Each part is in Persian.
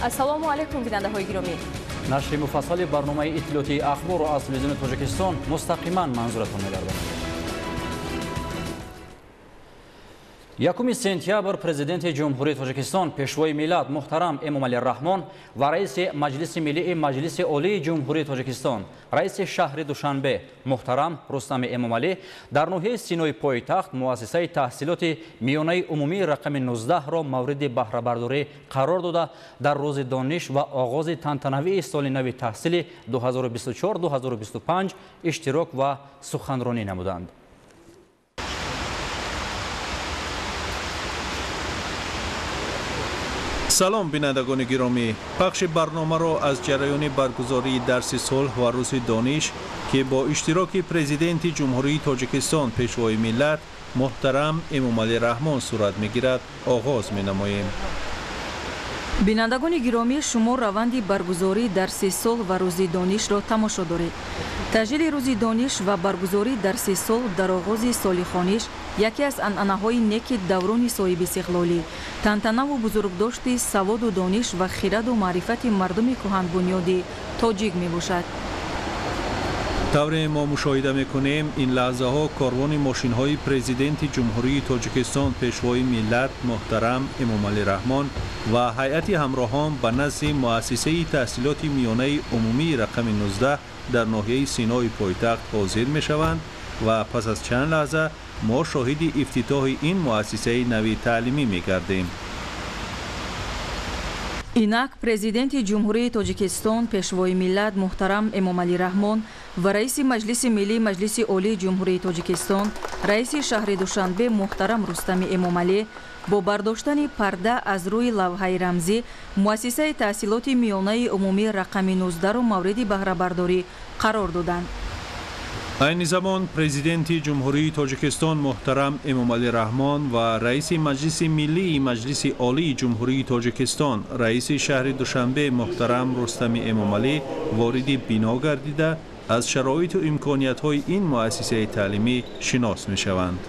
ассалому алайкум бинандаҳои гиромӣ. нашри муфассали барномаи иттилоъоти ахбору аз телевизиони Тоҷикистон мустақиман манзуратон мегардад. 1 сентябр президенти ҷумҳурии Тоҷикистон пешвои миллат муҳтарам Эмомалӣ Раҳмон ва раиси Маҷлиси миллии Маҷлиси олии ҷумҳурии Тоҷикистон, раиси шаҳри Душанбе муҳтарам Рустами Эмомалӣ дар ноҳияи Синои пойтахт муассисаи таҳсилоти миёнаи умумии рақами 19-ро мавриди баҳрабардорӣ қарор дода дар рӯзи дониш ва оғози тантанавии соли нави таҳсили 2024-2025 иштирок ва суханронӣ намуданд. салом бинандагони гиромӣ, пахши барномаро аз ҷараёни баргузории дарси сулҳ ва рӯзи дониш ки бо иштироки президенти ҷумҳурии Тоҷикистон пешвои миллат муҳтарам Эмомалӣ Раҳмон сурат мегирад оғоз менамоем. бинандагони гиромӣ, шумо раванди баргузории дарси сулҳ ва рӯзи донишро тамошо доред. таҷлили рӯзи дониш ва баргузории дарси сулҳ дар оғози соли хониш яке аз анъанаҳои неки даврони соҳиби истиқлолӣ, тантанаву бузургдошти саводу дониш ва хираду маърифати мардуми кӯҳанбунёди тоҷик мебошад. тавре мо мушоҳида мекунем, ин лаҳзаҳо корвони мошинҳои президенти ҷумҳурии Тоҷикистон пешвои миллат муҳтарам Эмомалӣ Раҳмон ва ҳайати ҳамроҳон ба назди муассисаи таҳсилоти миёнаи умумии рақами 19 дар ноҳияи Синои пойтахт ҳозир мешаванд ва пас аз чанд лаҳза мо шоҳиди ифтитоҳи ин муассисаи нави таълимӣ мегардем. инак президенти ҷумҳурии Тоҷикистон пешвои миллат муҳтарам Эмомалӣ Раҳмон ва раиси Маҷлиси миллии Маҷлиси олии ҷумҳурии Тоҷикистон, раиси шаҳри Душанбе муҳтарам Рустами Эмомалӣ бо бардоштани парда аз рӯи лавҳаи рамзӣ муассисаи таҳсилоти миёнаи умумии рақами 19-ро мавриди баҳрабардорӣ қарор доданд. айни замон президенти ҷумҳурии Тоҷикистон муҳтарам Эмомалӣ Раҳмон ва раиси Маҷлиси миллии Маҷлиси олии ҷумҳурии Тоҷикистон, раиси шаҳри Душанбе муҳтарам Рустами Эмомалӣ вориди бино гардида аз шароиту имкониятҳои ин муассисаи таълимӣ шинос мешаванд.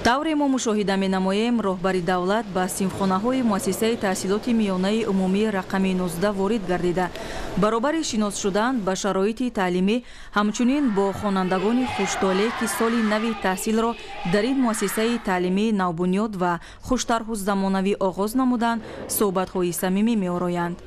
тавре мо мушоҳида менамоем, роҳбари давлат ба симхонаҳои муассисаи таҳсилоти миёнаи умумии рақами 19 ворид гардида баробари шинос шудан ба шароити таълимӣ, ҳамчунин бо хонандагони хуштоле ки соли нави таҳсилро дар ин муассисаи таълимии навбунёд ва хуштарҳу замонавӣ оғоз намуданд, суҳбатҳои самимӣ меороянд.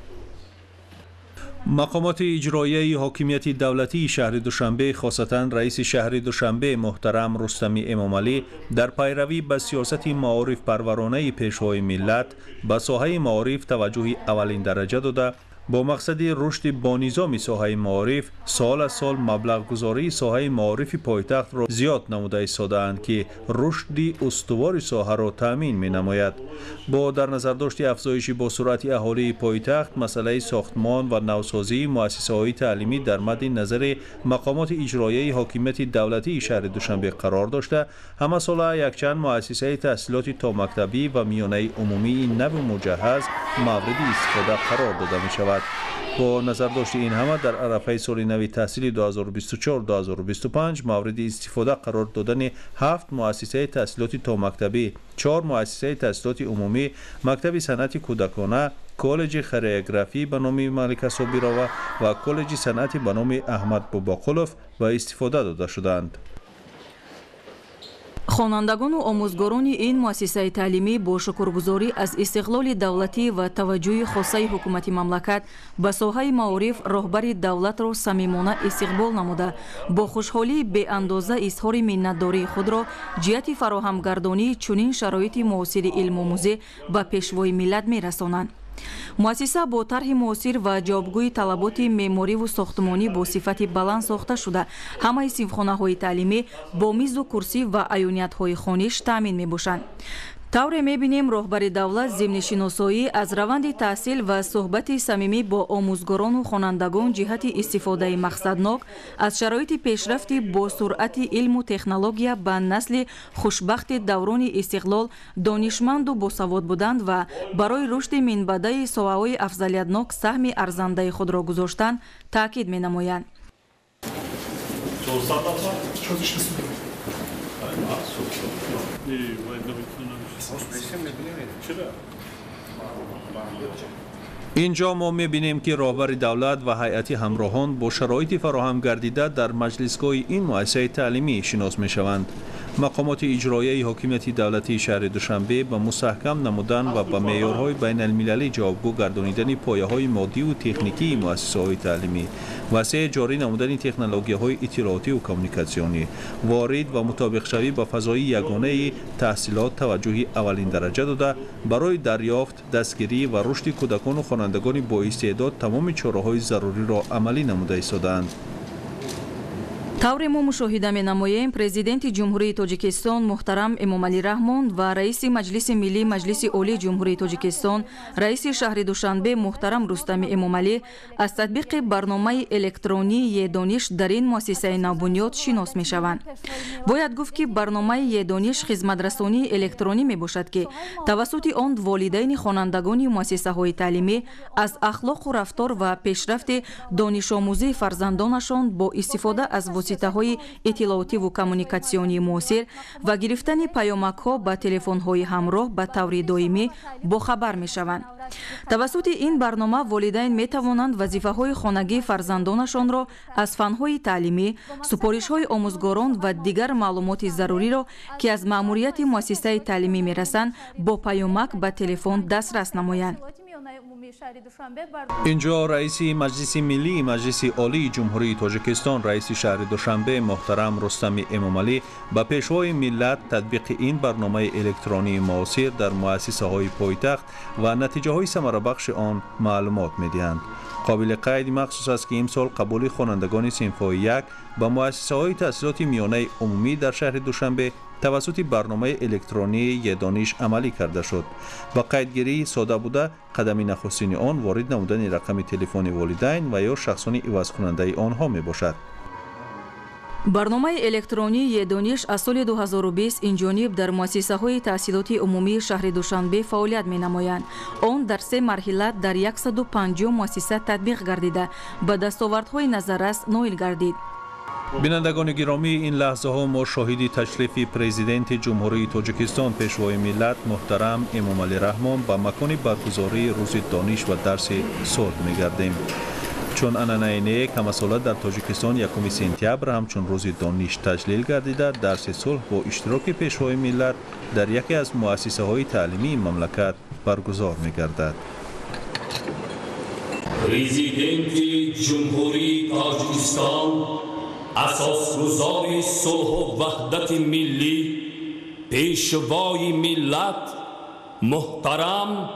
мақомоти иҷроияи ҳокимияти давлатии шаҳри Душанбе, хосатан раиси шаҳри Душанбе муҳтарам Рустами Эмомалӣ дар пайравӣ ба сиёсати маорифпарваронаи пешвои миллат ба соҳаи маориф таваҷҷӯҳи аввалиндараҷа дода, бо мақсади рушди бонизоми соҳаи маориф сол аз сол маблағгузории соҳаи маорифи пойтахтро зиёд намуда истодаанд ки рушди устувори соҳаро таъмин менамояд. бо дар назардошти афзоиши босуръати аҳолии пойтахт, масъалаи сохтмон ва навсозии муассисаҳои таълимӣ дар мадди назари мақомоти иҷроияи ҳокимияти давлатии шаҳри Душанбе қарор дошта, ҳамасола якчанд муассисаи таҳсилоти томактабӣ ва миёнаи умумии нави муҷаҳҳаз мавриди истифода қарор дода мешавад. бо назардошти ин ҳама, дар арафаи соли нави таҳсили 2024-2025 мавриди истифода қарор додани 7 муассисаи таҳсилоти томактабӣ, 4 муассисаи таҳсилоти умумӣ, мактаби санъати кӯдакона, коллеҷи хореографӣ ба номи Малика Собирова ва коллеҷи санъати ба номи Аҳмад Бобоқулов ба истифода дода шуданд. хонандагону омӯзгорони ин муассисаи таълимӣ бо шукргузорӣ аз истиқлоли давлатӣ ва таваҷҷӯҳи хоссаи ҳукумати мамлакат ба соҳаи маориф роҳбари давлатро самимона истиқбол намуда, бо хушҳолии беандоза изҳори миннатдории худро ҷиҳати фароҳамгардонии чунин шароити муосири илмомӯзӣ ба пешвои миллат мерасонанд. муассиса бо тарҳи муосир ва ҷавобгӯи талаботи меъмориву сохтмонӣ бо сифати баланд сохта шуда, ҳамаи синфхонаҳои таълимӣ бо мизу курсӣ ва айёниятҳои хониш таъмин мебошанд. тавре мебинем роҳбари давлат зимни шиносоӣ аз раванди таҳсил ва суҳбати самимӣ бо омӯзгорону хонандагон ҷиҳати истифодаи мақсаднок аз шароити пешрафти босуръати илму технология ба насли хушбахти даврони истиқлол донишманду босавод буданд ва барои рушди минбаъдаи соҳаҳои афзалиятнок саҳми арзандаи худро гузоштан таъкид менамоянд. اینجا ما می‌بینیم که راهبر دولت و هیئت همراهان با شرایط فراهم گردیده در مجلسگاه این مؤسسه تعلیمی شناس می‌شوند. مقامات اجرایی حاکمیت دولتی شهر دوشنبه به مستحکم نمودن و به معیارهای بین المللی جوابگو گردانیدن پایه‌های مادی و تکنیکی مؤسسه‌های تعلیمی، وسیع جاری نمودن تکنولوژی‌های اطلاعاتی و کمیونیکاسیونی، وارد و مطابق شوی با فضای یگانه تحصیلات توجه اولین درجه داده برای دریافت، دستگیری و رشد کودکان و خوانندگان با استعداد تمام چاره‌های ضروری را عملی نموده ایستادند. тавре мо мушоҳида менамоем президенти ҷумҳурии тоҷикистон муҳтарам эмомалӣ раҳмон ва раиси маҷлиси миллӣ маҷлиси олии ҷумҳурии тоҷикистон раиси шаҳри душанбе муҳтарам рустами эмомалӣ аз татбиқи барномаи электронии едониш дар ин муассисаи навбунёд шинос мешаванд. бояд гуфт ки барномаи едониш хизматрасонии электронӣ мебошад ки тавассути он волидайни хонандагони муассисаҳои таълимӣ аз ахлоқу рафтор ва пешрафти донишомӯзии фарзандонашон бо истифода аз воситаҳои иттилоотиву коммуникатсионии муосир ва гирифтани паёмакҳо ба телефонҳои ҳамроҳ ба таври доимӣ бохабар мешаванд. тавассути ин барнома волидайн метавонанд вазифаҳои хонагии фарзандонашонро аз фанҳои таълимӣ, супоришҳои омӯзгорон ва дигар маълумоти заруриро ки аз маъмурияти муассисаи таълимӣ мерасанд бо паёмак ба телефон дастрас намоянд. اینجا رئیس مجلس ملی مجلس عالی جمهوری تاجیکستان رئیس شهر دوشنبه محترم رستم امامعلی به پیشوای ملت تطبیق این برنامه الکترونی معاصر در مؤسسه های پایتخت و نتیجه های ثمره بخش آن معلومات می‌دهند. قابل قید مخصوص است که امسال قبول خوانندگان صنف‌های 1 به مؤسسه های تحصیلات میانه عمومی در شهر دوشنبه توسط برنامه الکترونی یدانش عملی کرده شد. با قیدگیری ساده بوده قدم نخستین آن وارد نمودن رقم تلفن والدین و یا شخصان عوض کننده آنها می باشد. барномаи электронии едониш аз соли 2020 инҷониб дар муассисаҳои таҳсилоти умумии шаҳри душанбе фаъолият менамояд. он дар 3 марҳила дар 150 муассиса татбиқ гардида ба дастовардҳои назаррас ноил гардид. بینندگان گرامی، این لحظه ها ما شاهدی تشریف پرزیدنت جمهوری تاجیکستان پیشوای ملت محترم امامعلی رحمان به مکان برگزاری روز دانش و درس صلح می‌گردیم. چون عنعنه نیک همساله در تاجیکستان 1 سپتامبر همچون روز دانش تجلیل گردیده درس صلح با اشتراک پیشوای ملت در یکی از مؤسسه های تعلیمی مملکت برگزار می‌گردد. پرزیدنت جمهوری تاجیکستان اساسگزار صلح و وحدت ملی پیشوای ملت محترم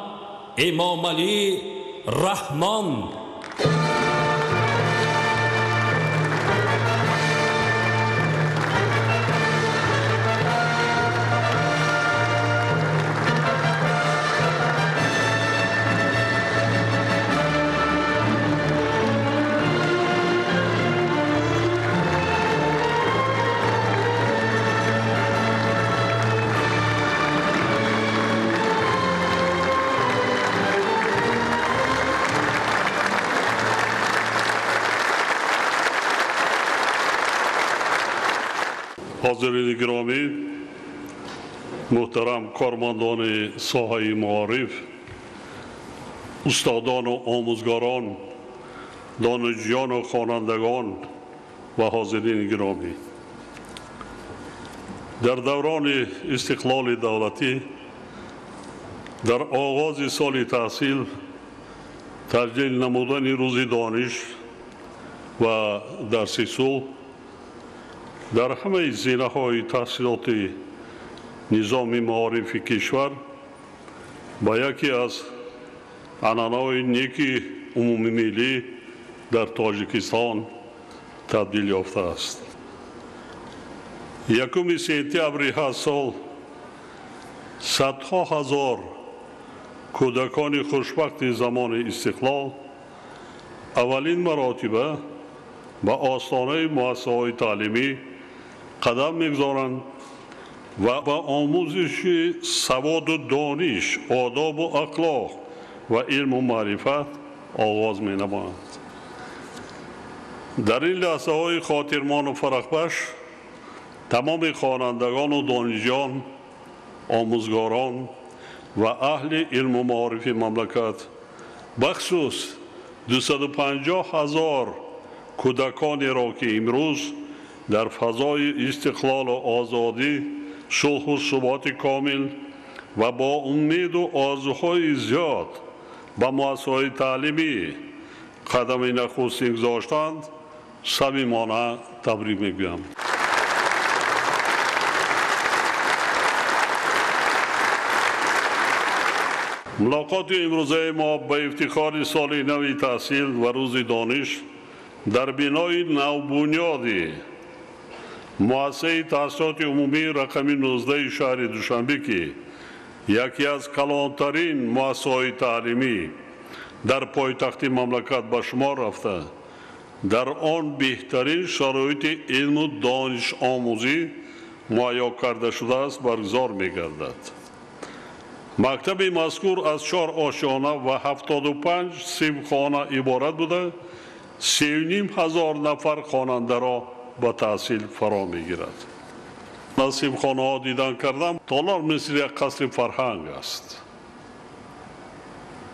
امامعلی رحمان حاضرین گرامی، محترم کارمندان ساحه معارف، استادان و آموزگاران، دانشجویان و خوانندگان و حاضرین گرامی، در دوران استقلال دولتی در آغاز سال تحصیل تجلیل نمودن روز دانش و درس صلح در همه زینه‌های تحصیلات نظام معارف کشور با یکی از عنعنه‌های نیک عمومی ملی در تاجیکستان تبدیل یافته است. 1 سپتامبر هر سال صدها هزار کودکان خوشبخت زمان استقلال اولین مراتبه به آستانه مؤسسه‌های تعلیمی قدم می‌گذارند و با آموزش سواد و دانش، آداب و اخلاق و علم و معرفت آغاز می‌نمایند. در این لحظه‌های خاطرمان و فرح‌بخش تمام خوانندگان و دانشجویان، آموزگاران، و اهل علم و معارف مملکت بخصوص 250,000 کودکانی را که امروز در فضای استقلال و آزادی صلح و ثبات کامل و با امید و آرزوهای زیاد به مؤسسه‌های تعلیمی قدم نخستین گذاشتند صمیمانه تبریک میگویم. ملاقات امروزه ما به افتخار سال نو تحصیل و روز دانش در بنای نوبنیاد مؤسسه تحصیلات عمومی رقم 19 شهر دوشنبه که یکی از کلانترین مؤسسه‌های تعلیمی در پایتخت مملکت به شمار رفته در آن بهترین شرایط علم و دانش آموزی مهیا کرده شده است برگزار می‌گردد. مکتب مذکور از 4 آشیانه و 75 صنفخانه عبارت بوده 3,500 نفر خواننده را به تحصیل فرا می‌گیرد. صنفخانه ها دیدن کردم تالار مثل یک قصر فرهنگ است.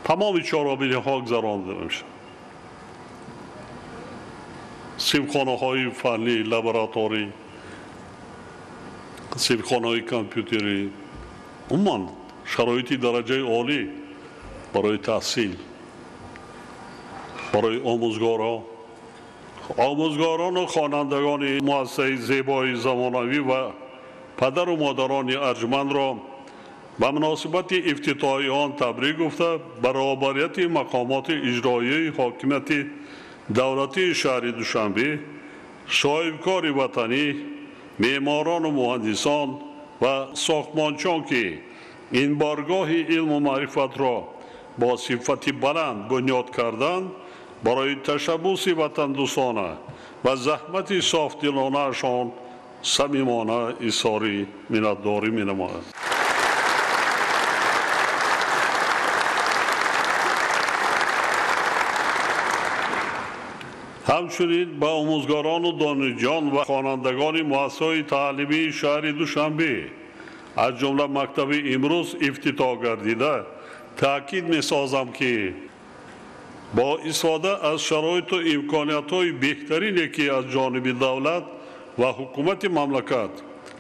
تمام چهارراه ها گذرانده میشه. صنفخانه های فنی، لابراتوری، صنفخانه های کامپیوتری، عموما شرایط درجه عالی برای تحصیل برای آموزگاران و خوانندگان مؤسسه زیبای زمانوی و پدر و مادران ارجمند را به مناسبت افتتاحیه آن تبریک گفته برابریت مقامات اجرایی حاکمیت دولتی شهر دوشنبه، صاحبکار وطنی، معماران و مهندسان و ساختمانچان که این بارگاه علم و معرفت را با صفت بلند بنیاد کردند برای تشبث وطن دوستانه و زحمت صافدلانه اشان صمیمانه اظهار منتداری می‌نماید. همچنین به آموزگاران و دانشجویان و خوانندگان مؤسسه‌های تعلیمی شهر دوشنبه از جمله مکتب امروز افتتاح گردیده تاکید می‌سازم که با استفاده از شرایط و امکانیت‌های بهترینی که از جانب دولت و حکومت مملکت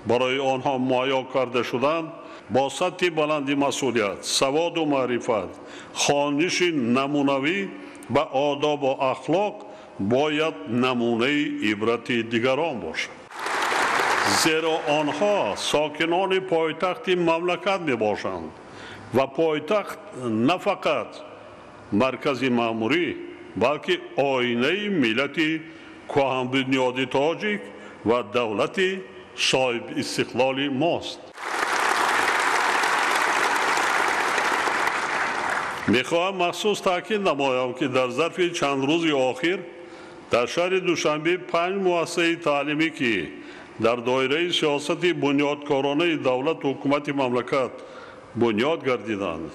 برای آنها مهیا کرده شدند با سطح بلند مسئولیت، سواد و معرفت، خوانش نمونوی و آداب و اخلاق باید نمونه عبرت دیگران باشد. زیرا آنها ساکنان پایتخت مملکت می باشند و پایتخت نه فقط مرکز مأموری بلکه آینه ملت کهن بنیاد تاجیک و دولت صاحب استقلال ماست. میخواهم مخصوص تاکید نمایم که در ظرف چند روز اخیر در شهر دوشنبه 5 مؤسسه تعلیمی که در دایره سیاست بنیادکارانه دولت و حکومت مملکت بنیاد گردیدند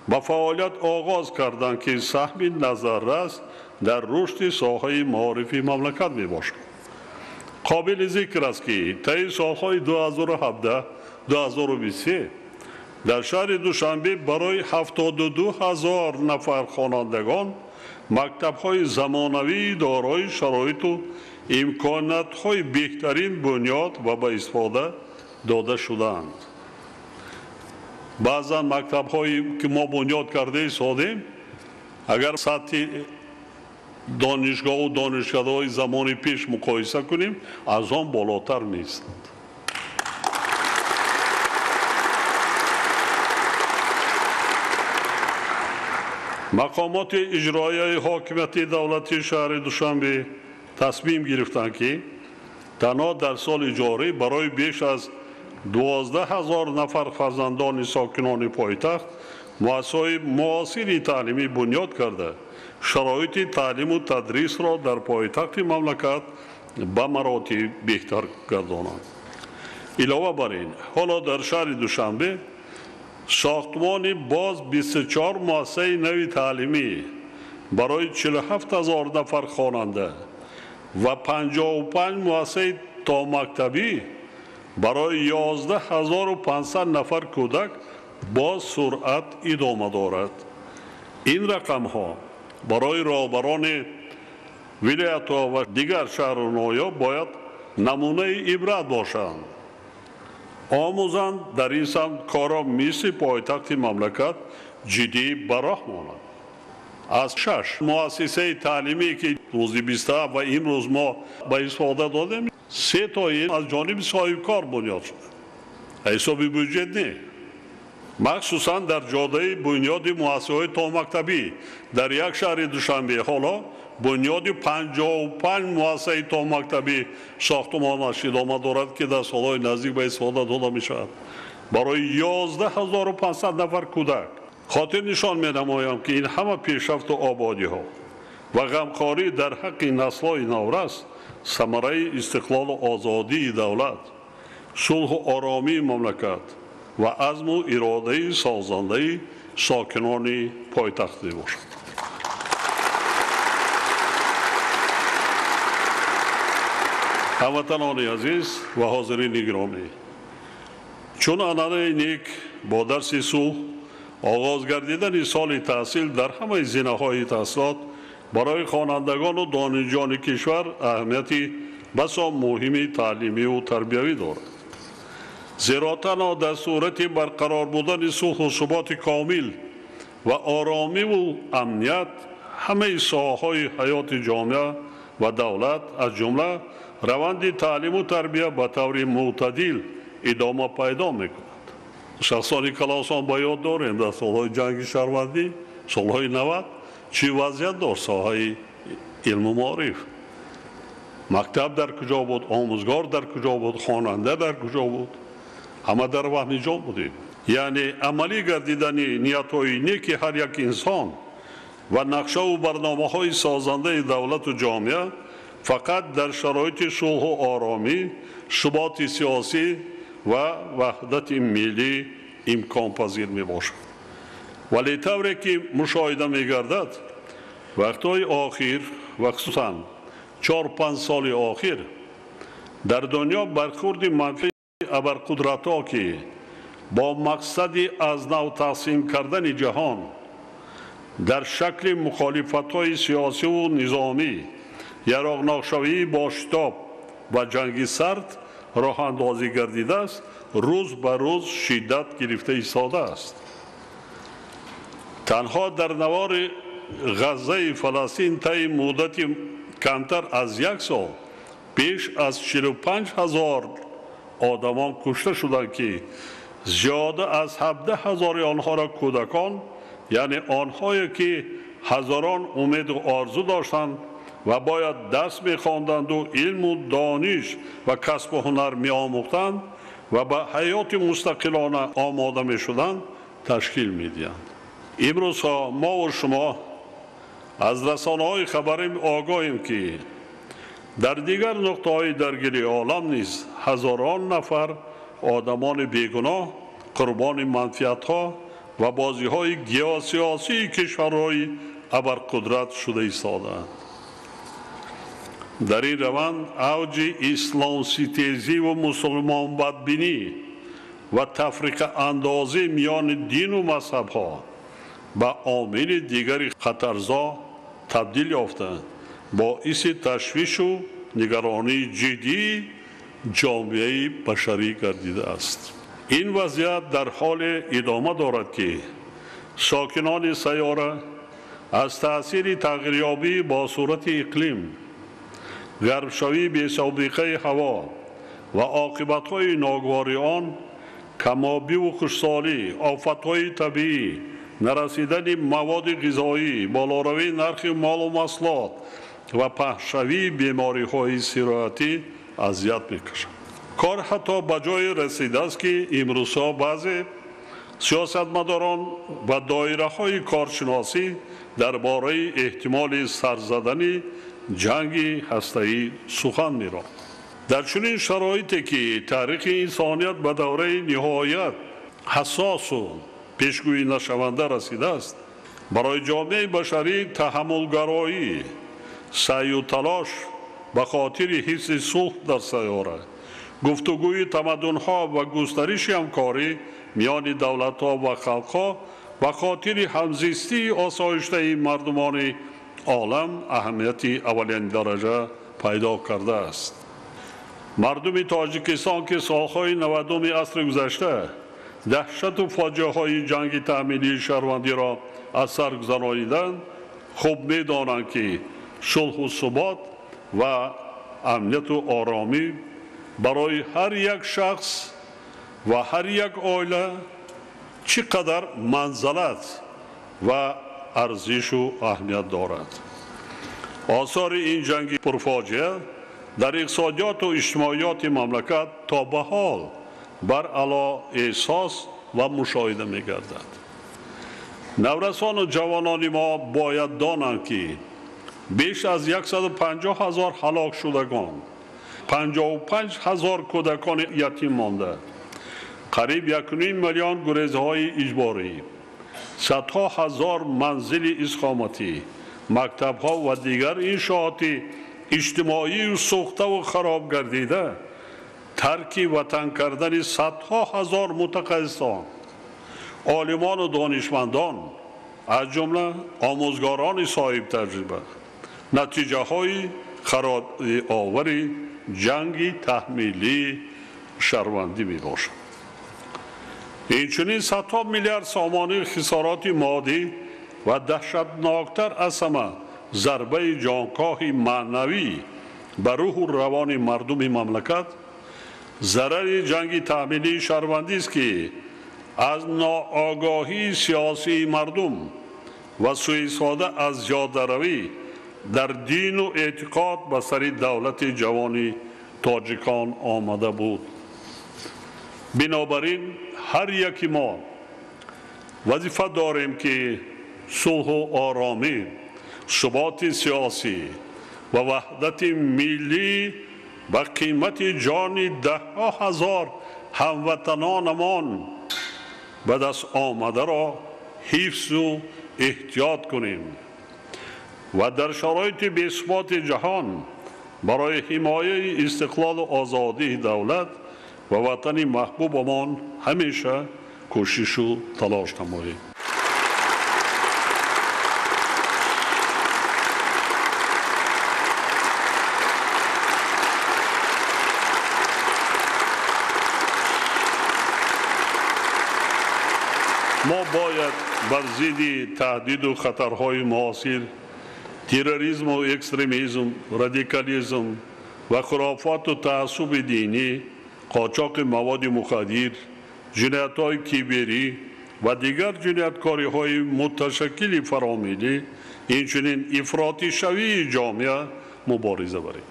با فعالیت آغاز کردند که سهم نظررس در رشد ساحه معارفی مملکت می باشد. قابل ذکر است که طی سالهای 2017-2023 در شهر دوشنبه برای 72,000 نفر خوانندگان مکتب‌های زمانوی دارای شرایط و امکانات‌های بهترین بنیاد و به استفاده داده شدند. بعضا مکتب‌هایی که ما بنیاد کرده سادیم اگر سطح دانشگاه و دانشکده‌های زمان پیش مقایسه کنیم از آن بالاتر نیستند. مقامات اجرایی حاکمیت دولتی شهر دوشنبه تصمیم گرفتند که تنها در سال جاری برای بیش از 12,000 نفر فرزندان ساکنان پایتخت مؤسسه‌های معاصر تعلیمی بنیاد کرده شرایط تعلیم و تدریس را در پایتخت مملکت به مراتب بهتر گردانند. علاوه بر این حالا در شهر دوشنبه ساختمان باز 24 مؤسسه نوی تعلیمی برای 47,000 نفر خواننده و 55 مؤسسه تا مکتبی برای 11,500 نفر کودک با سرعت ادامه دارد. این رقم ها برای راهبران ولایت ها و دیگر شهرها باید نمونه عبرت باشند. آموزان در این سمت کارا مثل پایتخت مملکت جدی به راه ماند. از 6 مؤسسه تعلیمی که روز 27 و امروز ما به استفاده دادیم 3 تایی از جانب صاحب کار بنیاد شده. حسابی بودجه نه. مخصوصا در جاده بنیاد مؤسسه‌های تا مکتبی در یک شهر دوشنبه حالا بنیاد 55 مؤسسه تا مکتبی ساختمانش ادامه دارد که در سالهای نزدیک به استفاده داده می شود. برای 11500 نفر کودک خاطر نشان می نمایم که این همه پیشرفت و آبادی ها و غمخواری در حق نسل‌های نورس ثمره استقلال و آزادی دولت، صلح و آرامی مملکت و عزم و اراده سازنده ساکنان پایتخت باشد. هموطنان عزیز و حاضرین گرامی، چون عنعنه نیک با درس صلح آغاز گردیدن سال تحصیل در همه زینه‌های تحصیلات برای خوانندگان و دانشجویان کشور اهمیتی بسا مهم تعلیمی و تربیوی دارد. زیرا تنها در صورت برقرار بودن صلح و ثبات کامل و آرامی و امنیت همه ساحه‌های حیات جامعه و دولت از جمله روند تعلیم و تربیت به طور معتدل ادامه پیدا می‌کند. شخصانی کلاسان با یاد داریم در سالهای جنگ شهروندی، سالهای 90 چی وضعیت داشت ساحه علم و معارف. مکتب در کجا بود، آموزگار در کجا بود، خواننده در کجا بود، همه در وهم جا بودیم. یعنی عملی گردیدن نیت‌های نیک هر یک انسان و نقشه و برنامه‌های سازنده دولت و جامعه فقط در شرایط صلح و آرامی، ثبات سیاسی و وحدت ملی امکان پذیر می باشد. ولی طوری که مشاهده می گردد وقتهای آخر و خصوصا 4-5 سال آخر در دنیا برخورد منفی ابرقدرت‌ها که با مقصد از نو تقسیم کردن جهان در شکل مخالفت‌های سیاسی و نظامی یا راغناک‌شوی با شتاب و جنگ سرد راه اندازی گردیده است، روز به روز شدت گرفته ایستاده است. تنها در نوار غزه فلسطین طی مدت کمتر از 1 سال بیش از 45,000 آدمان کشته شدند که زیاده از 17,000 آنها را کودکان، یعنی آنهایی که هزاران امید و آرزو داشتند و باید درس می‌خواندند و علم و دانش و کسب و هنر می‌آموختند و به حیات مستقلانه آماده می‌شدند تشکیل می‌دهند. امروز ما و شما از رسانه‌های خبری آگاهیم که در دیگر نقطه‌های درگیری عالم نیز هزاران نفر آدمان بیگناه قربان منفعت‌ها و بازی‌های گیاسیاسی کشورهای ابرقدرت شده ایستادند. در این روند اوج اسلام ستیزی و مسلمان بدبینی و تفریق اندازی میان دین و مذهب‌ها به عامل دیگری خطرزا تبدیل یافتند، باعث تشویش و نگرانی جدی جامعه بشری گردیده است. این وضعیت در حال ادامه دارد که ساکنان سیاره از تأثیر تغییریابی با صورت اقلیم، گرمشوی بی‌سابقه هوا و عاقبت‌های ناگوار آن، کم‌آبی و خشکسالی، آفت‌های طبیعی، نرسیدن مواد غذایی، بالاروی نرخ مال و محصولات و پهن‌شوی بیماری‌های سرایتی اذیت می‌کشد. کار حتی به جای رسیده است که امروزها بعضی سیاستمداران و دایره‌های کارشناسی درباره احتمال سر زدن جنگ هسته‌ای سخن می‌رود. در چنین شرایطی که تاریخ انسانیت به دوره نهایت حساس و پیشگویی نشونده رسیده است، برای جامعه بشری تحملگرایی، سعی و تلاش به خاطر حفظ صلح در سیاره، گفتگوی تمدن‌ها و گسترش همکاری میان دولت‌ها و خلق‌ها و خاطر همزیستی آسایشته مردمان عالم اهمیت اولین درجه پیدا کرده است. مردم تاجیکستان که سالهای 90 عصر گذشته دهشت و فاجعه‌های جنگ تأمینی شهروندی را از سر گذرانیدند، خوب می‌دانند که صلح و ثبات و امنیت و آرامی برای هر یک شخص و هر یک عائله چقدر منزلت و ارزش و اهمیت دارد. آثار این جنگ پرفاجعه در اقتصادیات و اجتماعیات مملکت تا به حال بر علا احساس و مشاهده می‌گردد. نورسان و جوانان ما باید دانند که بیش از 150,000 هلاک شدگان، 55,000 کودکان یتیم مانده، قریب 1.5 میلیون گریزهای اجباری، صدها هزار منزل اقامتی، مکتب‌ها و دیگر انشاءات اجتماعی و سوخته و خراب گردیده، ترک وطن کردن صدها هزار متخصصان، عالمان و دانشمندان از جمله آموزگاران صاحب تجربه، نتیجه های خراب آور جنگ تحمیلی شهروندی می باشد. اینچنین صدها میلیارد سامانه خسارات مادی و دهشتناکتر از همه ضربه جانکاه معنوی بر روح و روان مردم مملکت ضرر جنگ تأمینی شهروندی است که از ناآگاهی سیاسی مردم و سوءاستفاده از یادروی در دین و اعتقاد به سر دولت جوان تاجیکان آمده بود. بنابراین هر یکی ما وظیفه داریم که صلح و آرامی، ثبات سیاسی و وحدت ملی به قیمت جان ده‌ها هزار هموطنانمان به دست آمده را حفظ و احتیاط کنیم و در شرایط بی‌ثبات جهان برای حمایت استقلال و آزادی دولت و وطن محبوبمان همیشه کوشش و تلاش نماییم. ما باید بر ضد تهدید و خطرهای معاصر، تروریسم و اکستریمیسم، رادیکالیسم و خرافات و تعصب دینی، قاچاق مواد مخدر، جنایت‌های کیبری و دیگر جنایتکاری‌های متشکل فراملی، اینچنین افراطی شوی جامعه مبارزه بریم.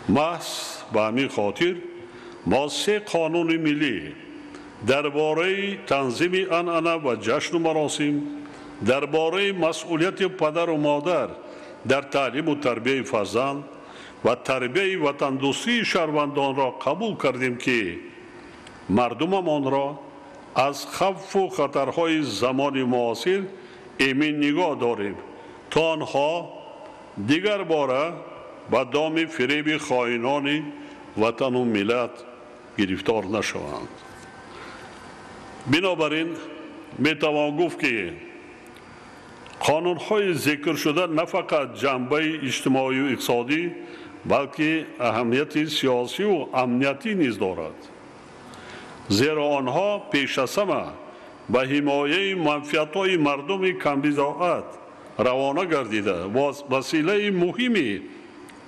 محض به همین خاطر ما 3 قانون ملی درباره تنظیم عنعنه و جشن و مراسم، درباره مسئولیت پدر و مادر در تعلیم و تربیت فرزند و تربیت وطن دوستی شهروندان را قبول کردیم که مردممان را از خوف و خطرهای زمان معاصر ایمن نگاه داریم تا آنها دیگر باره به دام فریب خائنان وطن و ملت گرفتار نشوند. بنابراین میتوان گفت که قانون‌های ذکر شده نه فقط جنبه اجتماعی و اقتصادی بلکه اهمیت سیاسی و امنیتی نیز دارد، زیرا آنها پیش از همه به حمایت منفعت‌های مردم کم‌بضاعت روانه گردیده و وسیله مهمی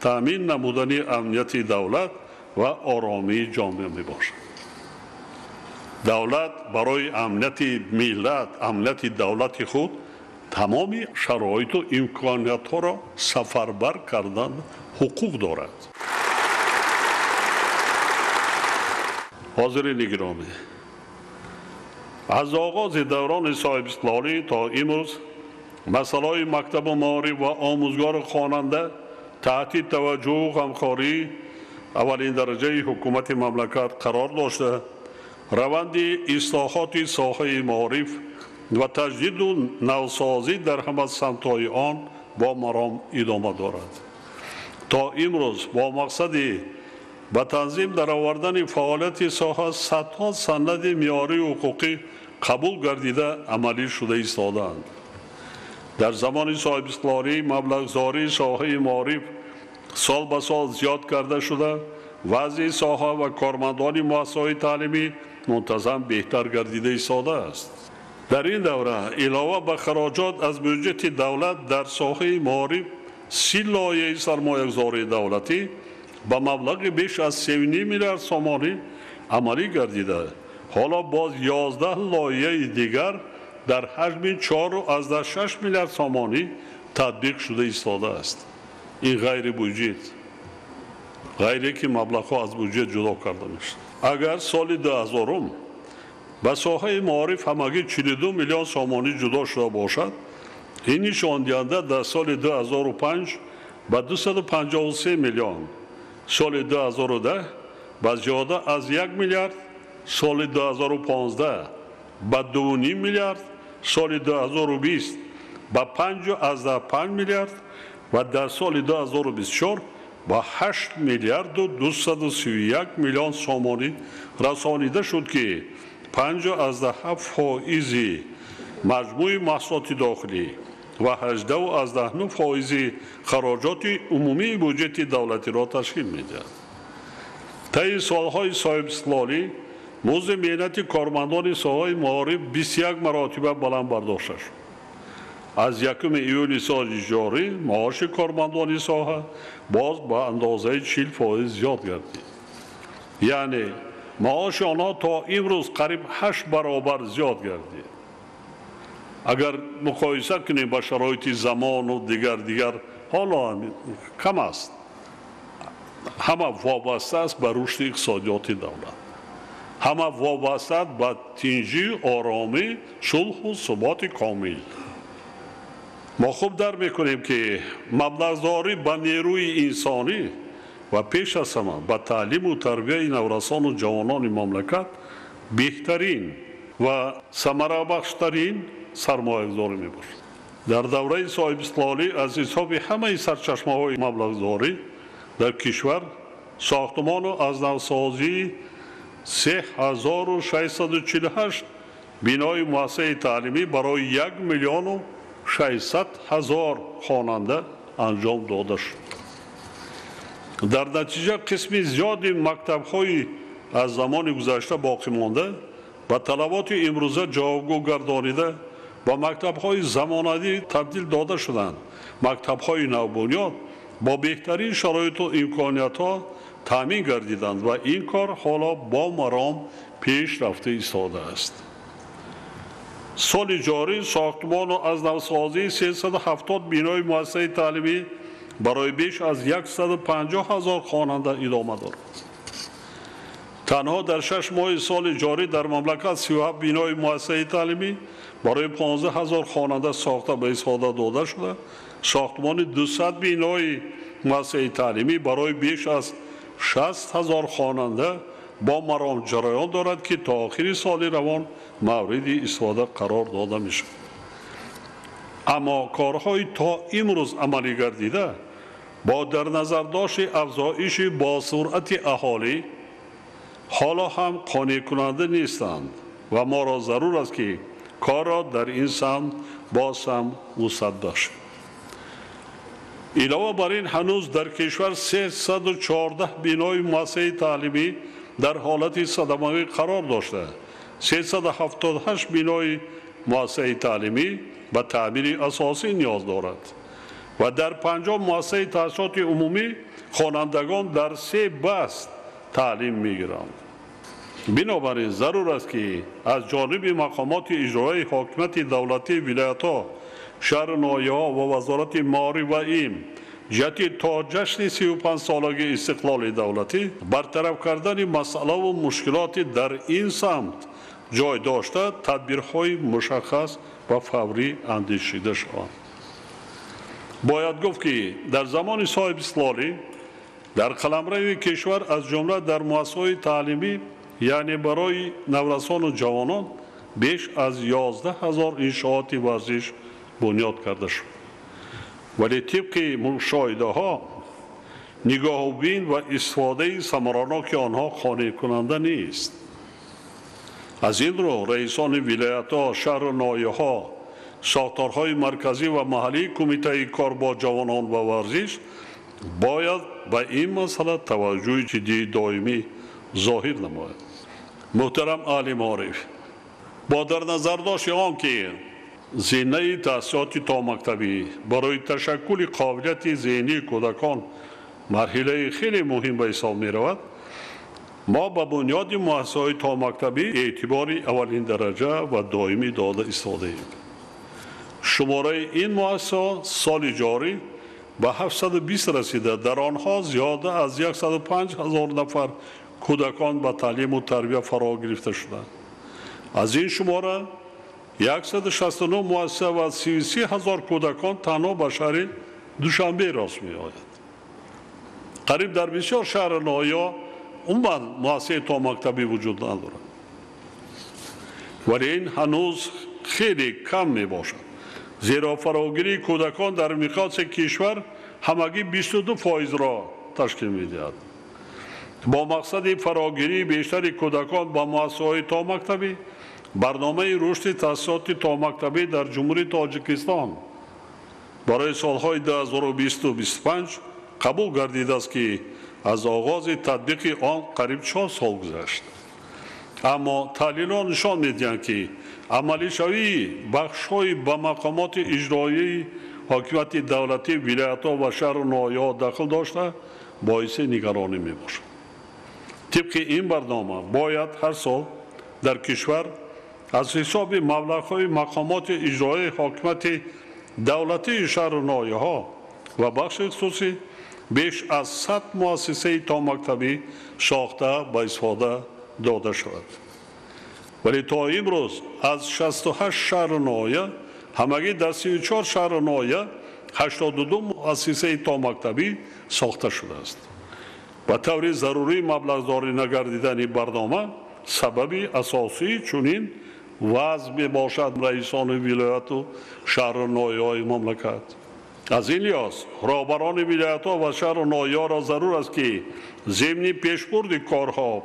تامین نمودن امنیت دولت و آرامی جامعه میباشد. دولت برای امنیت ملت، امنیت دولت خود تمام شرایط و امکانیت‌ها را سفربر کردن حقوق دارد. حاضرین گرامی، از آغاز دوران صاحب استقلالی تا امروز مسائل مکتب و معارف و آموزگار خواننده تحت توجه و همکاری اولین درجه حکومت مملکت قرار داشته، روند اصلاحات ساحه معارف و تجدید و نوسازی در همه سمت‌های آن با مرام ادامه دارد. تا امروز با مقصد با تنظیم در آوردن فعالیت ساحه صدها سند معیاری حقوقی قبول گردیده عملی شده ایستادند. در زمان صاحب استقلالی مبلغ‌زاری ساحه معارف سال به سال زیاد کرده شده، وضع ساحه و کارمندان مؤسسه‌های تعلیمی منتظم بهتر گردیده ایستاده است. در این دوره علاوه به خراجات از بودجه دولت در ساحه معارف 30 لایحه سرمایه‌گذاری دولتی با مبلغ بیش از 3.5 میلیارد سومانی عملی گردیده. حالا باز 11 لایحه دیگر در حجم 4.6 میلیارد سومانی تطبیق شده ایستاده است. این غیر بودجه، غیری که مبلغ‌ها از بودجه جدا کرده میشه. اگر سال 2000 به ساحه معارف همگی 42 میلیون سومانی جدا شده باشد، این نشان دهنده در سال 2005 به 253 میلیون، سال 2010 به زیاده از 1 میلیارد، سال 2015 به 2.5 میلیارد، سال 2020 به 5.5 میلیارد و در سال 2024 به 8 میلیارد و 231 میلیون سومانی رسانیده شد که 5.7% مجموع محصولات داخلی و 18.9% خراجات عمومی بودجه دولتی را تشکیل می‌دهد. طی سالهای صاحب استقلالی مزد مهنت کارمندان ساحه معارف 21 مراتب بلند برداشته شد. از 1 ایول سال جاری معاش کارمندان ساحه باز با اندازه 40% زیاد گردید. یعنی معاش آنها تا امروز قریب 8 برابر زیاد گردید. اگر مقایسه کنیم با شرایط زمان و دیگر حالا کم است. همه وابسته است به رشد اقتصادیات دولت. همه وابسته به تنظیم آرامی، صلح و ثبات کامل. ما خوب در میکنیم که مبلغ‌زاری به نیروی انسانی و پیش از همه به تعلیم و تربیت نورسان و جوانان مملکت بهترین و ثمره بخشترین سرمایه‌گذاری میباشد. در دوره صاحب استقلالی از حساب همه سرچشمه‌های مبلغ‌زاری در کشور ساختمان و از نوسازی 3648 بینای مؤسسه تعلیمی برای 1,600,000 خواننده انجام داده شد. در نتیجه قسمی زیادی مکتب‌های از زمان گذشته باقی مانده و طلبات امروزه جوابگو گردانیده با مکتب‌های زمانه‌ای تبدیل داده شدند. مکتب‌های نوبنیاد با بهترین شرایط و امکانیت‌ها تامین گردیدند و این کار حالا با مرام پیش رفته ایستاده است. سال جاری ساختمان و از نوسازی 370 بینای مؤسسه تعلیمی برای بیش از 150,000 خواننده ادامه دارد. تنها در 6 ماه سال جاری در مملکت 37 بینای مؤسسه تعلیمی برای 15,000 خواننده ساخته به استفاده داده شده. ساختمان 200 بینای مؤسسه تعلیمی برای بیش از 60,000 خواننده با مرام جریان دارد که تا آخر سال روان مورد استفاده قرار داده می شود. اما کارهای تا امروز عملی گردیده با در نظر داشت افزایش با سرعت اهالی حالا هم قانع کننده نیستند و ما را ضرور است که کار را در این سمت باز هم مصدق شد. علاوه بر این هنوز در کشور 314 بینای مؤسسه تعلیمی در حالت صدمه قرار داشته. 378 بینای مؤسسه تعلیمی به تعمیر اساسی نیاز دارد و در 50 مؤسسه تحصیلات عمومی خوانندگان در 3 بست تعلیم می‌گیرند. بنابراین ضرور است که از جانب مقامات اجرایی حاکمیت دولتی ولایت‌ها، شهر ناحیه‌ها و وزارت معارف و علم جهت تا جشن 35 سالگی استقلال دولتی برطرف کردن مسئله و مشکلات در این سمت جای داشته تدبیرهای مشخص و فوری اندیشیده شود. باید گفت که در زمان صاحب استقلالی در قلمرو کشور از جمله در مؤسسه‌های تعلیمی یعنی برای نورسان و جوانان بیش از 11,000 انشاءات ورزش بنیاد کرده شد. ولی طبق مشاهده ها نگاهبین و استفاده ثمراناک آنها قانع کننده نیست. از این رو رئیسان ولایت‌ها، شهر و ناحیه‌ها، ساختارهای مرکزی و محلی کمیته کار با جوانان و ورزش باید به این مسئله توجه جدی دائمی ظاهر نماید. محترم اهل معارف، با در نظر داشت آنکه زینه تحصیلات تا مکتبی برای تشکل قابلیت ذهنی کودکان مرحله خیلی مهم به حساب می رود، ما به بنیاد مؤسسه‌های تا مکتبی اعتبار اولین درجه و دائمی داده ایستاده ایم. شماره این مؤسسه سال جاری به 720 رسیده، در آنها زیاده از 105,000 نفر کودکان به تعلیم و تربیت فرا گرفته شدند. از این شماره 169 مؤسسه و 33,000 کودکان تنها به شهر دوشنبه راست می آید. قریب در بسیار شهر ناحیه‌ها عموما مؤسسه تا مکتبی وجود ندارد، ولی این هنوز خیلی کم می باشد، زیرا فراگیری کودکان در میقات کشور همگی 22% را تشکیل می دهد. با مقصد فراگیری بیشتر کودکان با مؤسسه‌های تا مکتبی، برنامه رشد تحصیلات تا مکتبی در جمهوری تاجیکستان برای سالهای 2020-2025 قبول گردیده است که از آغاز تطبیق آن قریب 4 سال گذشت. اما تحلیل‌ها نشان می‌دهند که عملی شوی بخش‌های به مقامات اجرایی حاکمیت دولتی ولایت‌ها و شهر و ناحیه‌ها داخل داشته باعث نگرانی می‌باشد. طبق این برنامه باید هر سال در کشور از حساب مبلغ‌های مقامات اجرایی حاکمیت دولتی شهر و ناحیه‌ها و بخش خصوصی بیش از 100 مؤسسه تا مکتبی ساخته به استفاده داده شود. ولی تا امروز از 68 شهر و ناحیه همگی در 34 شهر و ناحیه 82 مؤسسه تا مکتبی ساخته شده است. به طور ضروری مبلغداری نگردیدن برنامه سببی اساسی چنین وضع می باشد رئیسان ولایت و شهر و ناحیه‌های مملکت. از این لحاظ رهبران ولایت‌ها و شهر و ناحیه‌ها را ضرور است که ضمن پیشبرد کارها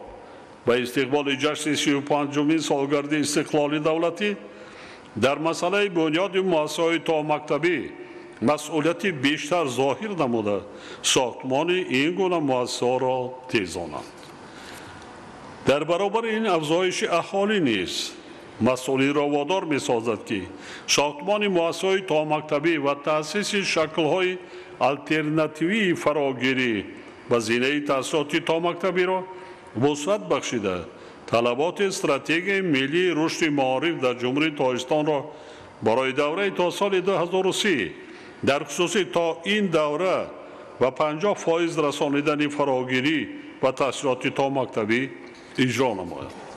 به استقبال جشن 35مین سالگرد استقلال دولتی در مسئله بنیاد مؤسسه‌های تا مکتبی مسئولیت بیشتر ظاهر نموده ساختمان این گونه مؤسسه‌ها را تیزانند. در برابر این افزایش اهالی نیز مسئولی را وادار می سازد که ساختمان مؤسسه‌های تا مکتبی و تأسیس شکل‌های الترناتیوی فراگیری و زینه تحصیلات تا مکتبی را وسعت بخشیده طلبات استراتژی ملی رشد معارف در جمهوری تاجیکستان را برای دوره تا سال 2030 در خصوص تا این دوره و 50% رسانیدن فراگیری و تحصیلات تا مکتبی اجرا نماید.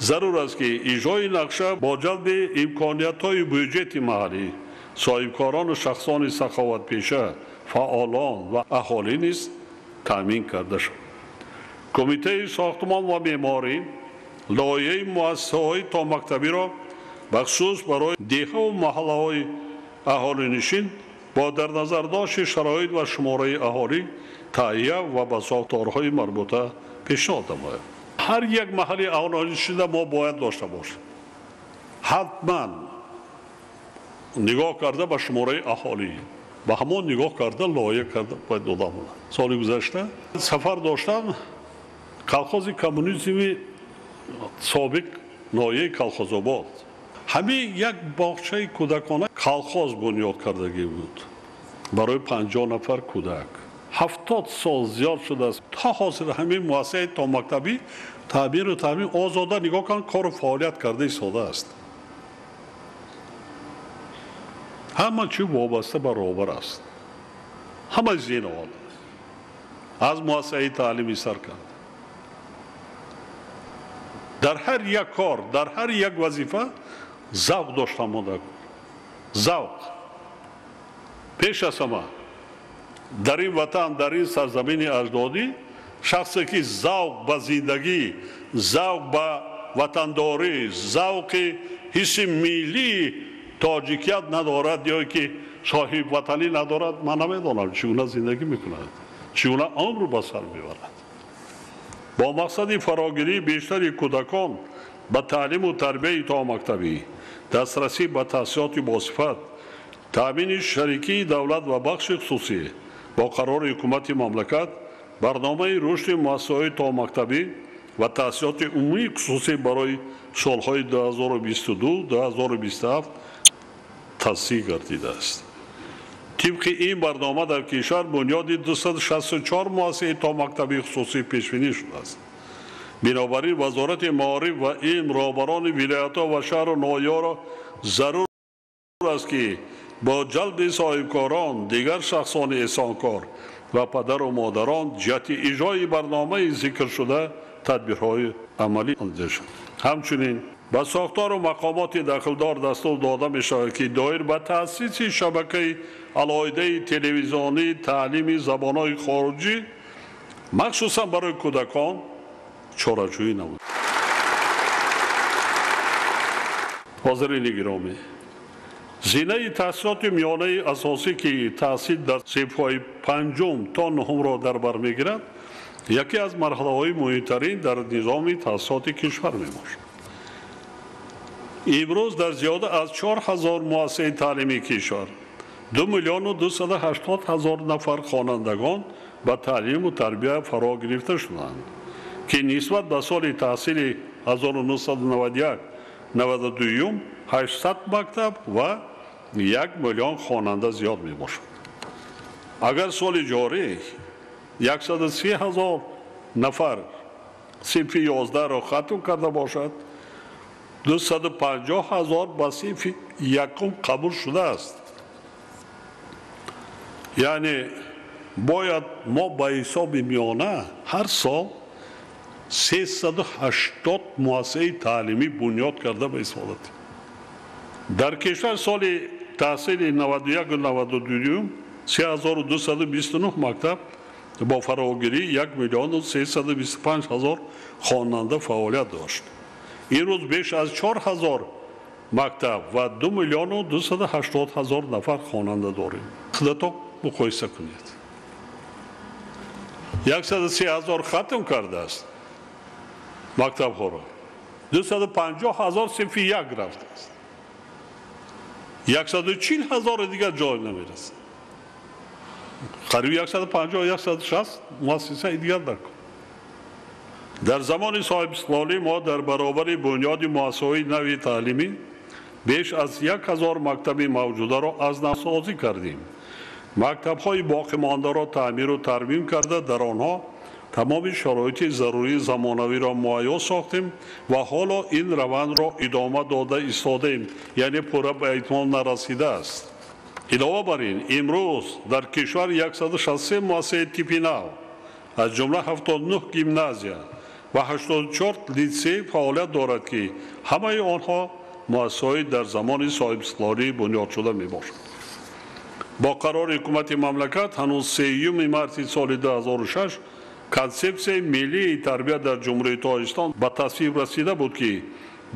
ضرور است که اجرای نقشه با جلب امکانیت‌های بودجه محلی، صاحبکاران و شخصان سخاوت پیشه، فعالان و اهالی نیز تامین کرده شد. کمیته ساختمان و معماری لایحه مؤسسه‌های تا مکتبی را بخصوص برای دهه و محله‌های اهالی نشین با در نظر داشت شرایط و شماره اهالی تهیه و به ساختارهای مربوطه پیشنهاد نماید. هر یک محل اهالی نشین ما باید داشته باشیم. حتما نگاه کرده به شماره اهالی، به همون نگاه کرده لایحه کرده باید دادم. سال گذشته سفر داشتم کلخوز کمونیسمی سابق ناحیه کلخوزآباد، همین یک باغچه کودکانه کلخوز بنیاد کردگی بود برای 50 نفر کودک. 70 سال زیاد شده است تا حاصل همین مؤسسه تا مکتبی تعبیر و تعمیر آزاده نگاه کن کار و فعالیت کرده ایستاده است. همه چی وابسته به رهبر است. همه زین آمده از مؤسسه تعلیمی سر کرد. در هر یک کار، در هر یک وظیفه ذوق داشته آمده. ذوق پیش از همه در این وطن، در این سرزمین اجدادی، شخصی که ذوق به زندگی، ذوق به وطنداری، ذوق حس ملی تاجیکیت ندارد یا که صاحب وطنی ندارد، من نمیدانم چگونه زندگی میکند، چگونه عمر به سر میبرد. با مقصد فراگیری بیشتر کودکان به تعلیم و تربیت تا مکتبی، دسترسی به تحصیلات باصفت، تامین شریکی دولت و بخش خصوصی با قرار حکومت مملکت برنامه رشد مؤسسات تا مکتبی و تحصیلات عمومی خصوصی برای سالهای 2022-2027 تصدیق گردیده است. طبق این برنامه در کشور بنیاد 264 مؤسسه تا مکتبی خصوصی پیشبینی شده است. بنابراین وزارت معارف و علم رهبران ولایت‌ها و شهر و ناحیه‌ها را ضرور است که با جلب صاحبکاران، دیگر شخصان احسانکار و پدر و مادران جهت اجرای برنامه ذکر شده تدبیرهای عملی انجام شود. همچنین به ساختار و مقامات داخلدار دستور داده می شود که دایر به تأسیس شبکه علاهده تلویزیونی تعلیم زبانهای خارجی مخصوصا برای کودکان چاره‌جویی نمود. حاضرین گرامی، زینه تحصیلات میانه اساسی که تحصیل در صف‌های 5 تا 9 را در بر میگیرد، یکی از مرحله‌های مهمترین در نظام تحصیلات کشور میباشد. امروز در زیاده از 4000 مؤسسه تعلیمی کشور 2,280,000 نفر خوانندگان به تعلیم و تربیت فرا گرفته شدند که نسبت به سال تحصیل 1991-92 800 مکتب و 1 میلیون خواننده زیاد می باشد. اگر سال جاری 130,000 نفر صنف 11 را ختم کرده باشد، 250,000 به صنف یکم قبول شده است. یعنی باید ما به حساب میانه هر سال 380 مؤسسه تعلیمی بنیاد کرده به اصالت. در کشور سال تحصیل 91 و 92 3229 مکتب با فراگیری 1,325,000 خواننده فعالیت داشت. این روز بیش از 4,000 مکتب و 2,280,000 نفر خواننده داریم. خودتان مقایسه کنید. 130,000 ختم کرده است مکتب ها را. 250,000 صنف 1 رفته است. 140,000 دیگر جای نمیرسد. قریب 150-160 مؤسسه دیگر در زمان صاحب استقلالی ما در برابر بنیاد مؤسسه‌های نوی تعلیمی بیش از 1,000 مکتب موجوده را از نو سازی کردیم. مکتب‌های باقی مانده را تعمیر و ترمیم کرده در آنها تمام شرایط ضروری زمانوی را مهیا ساختیم و حالا این روند را ادامه داده ایستادیم، یعنی پورا به اتمام نرسیده است. علاوه بر این امروز در کشور 163 مؤسسه تیپ نو از جمله 79 گیمنازیا و 84 لیسه فعالیت دارد که همه آنها مؤسسه‌های در زمان صاحب استقلالی بنیاد شده میباشند. با قرار حکومت مملکت هنوز 3 مارس سال 2006 کنسپسیون ملی تربیت در جمهوری تاجیکستان به تصویب رسیده بود که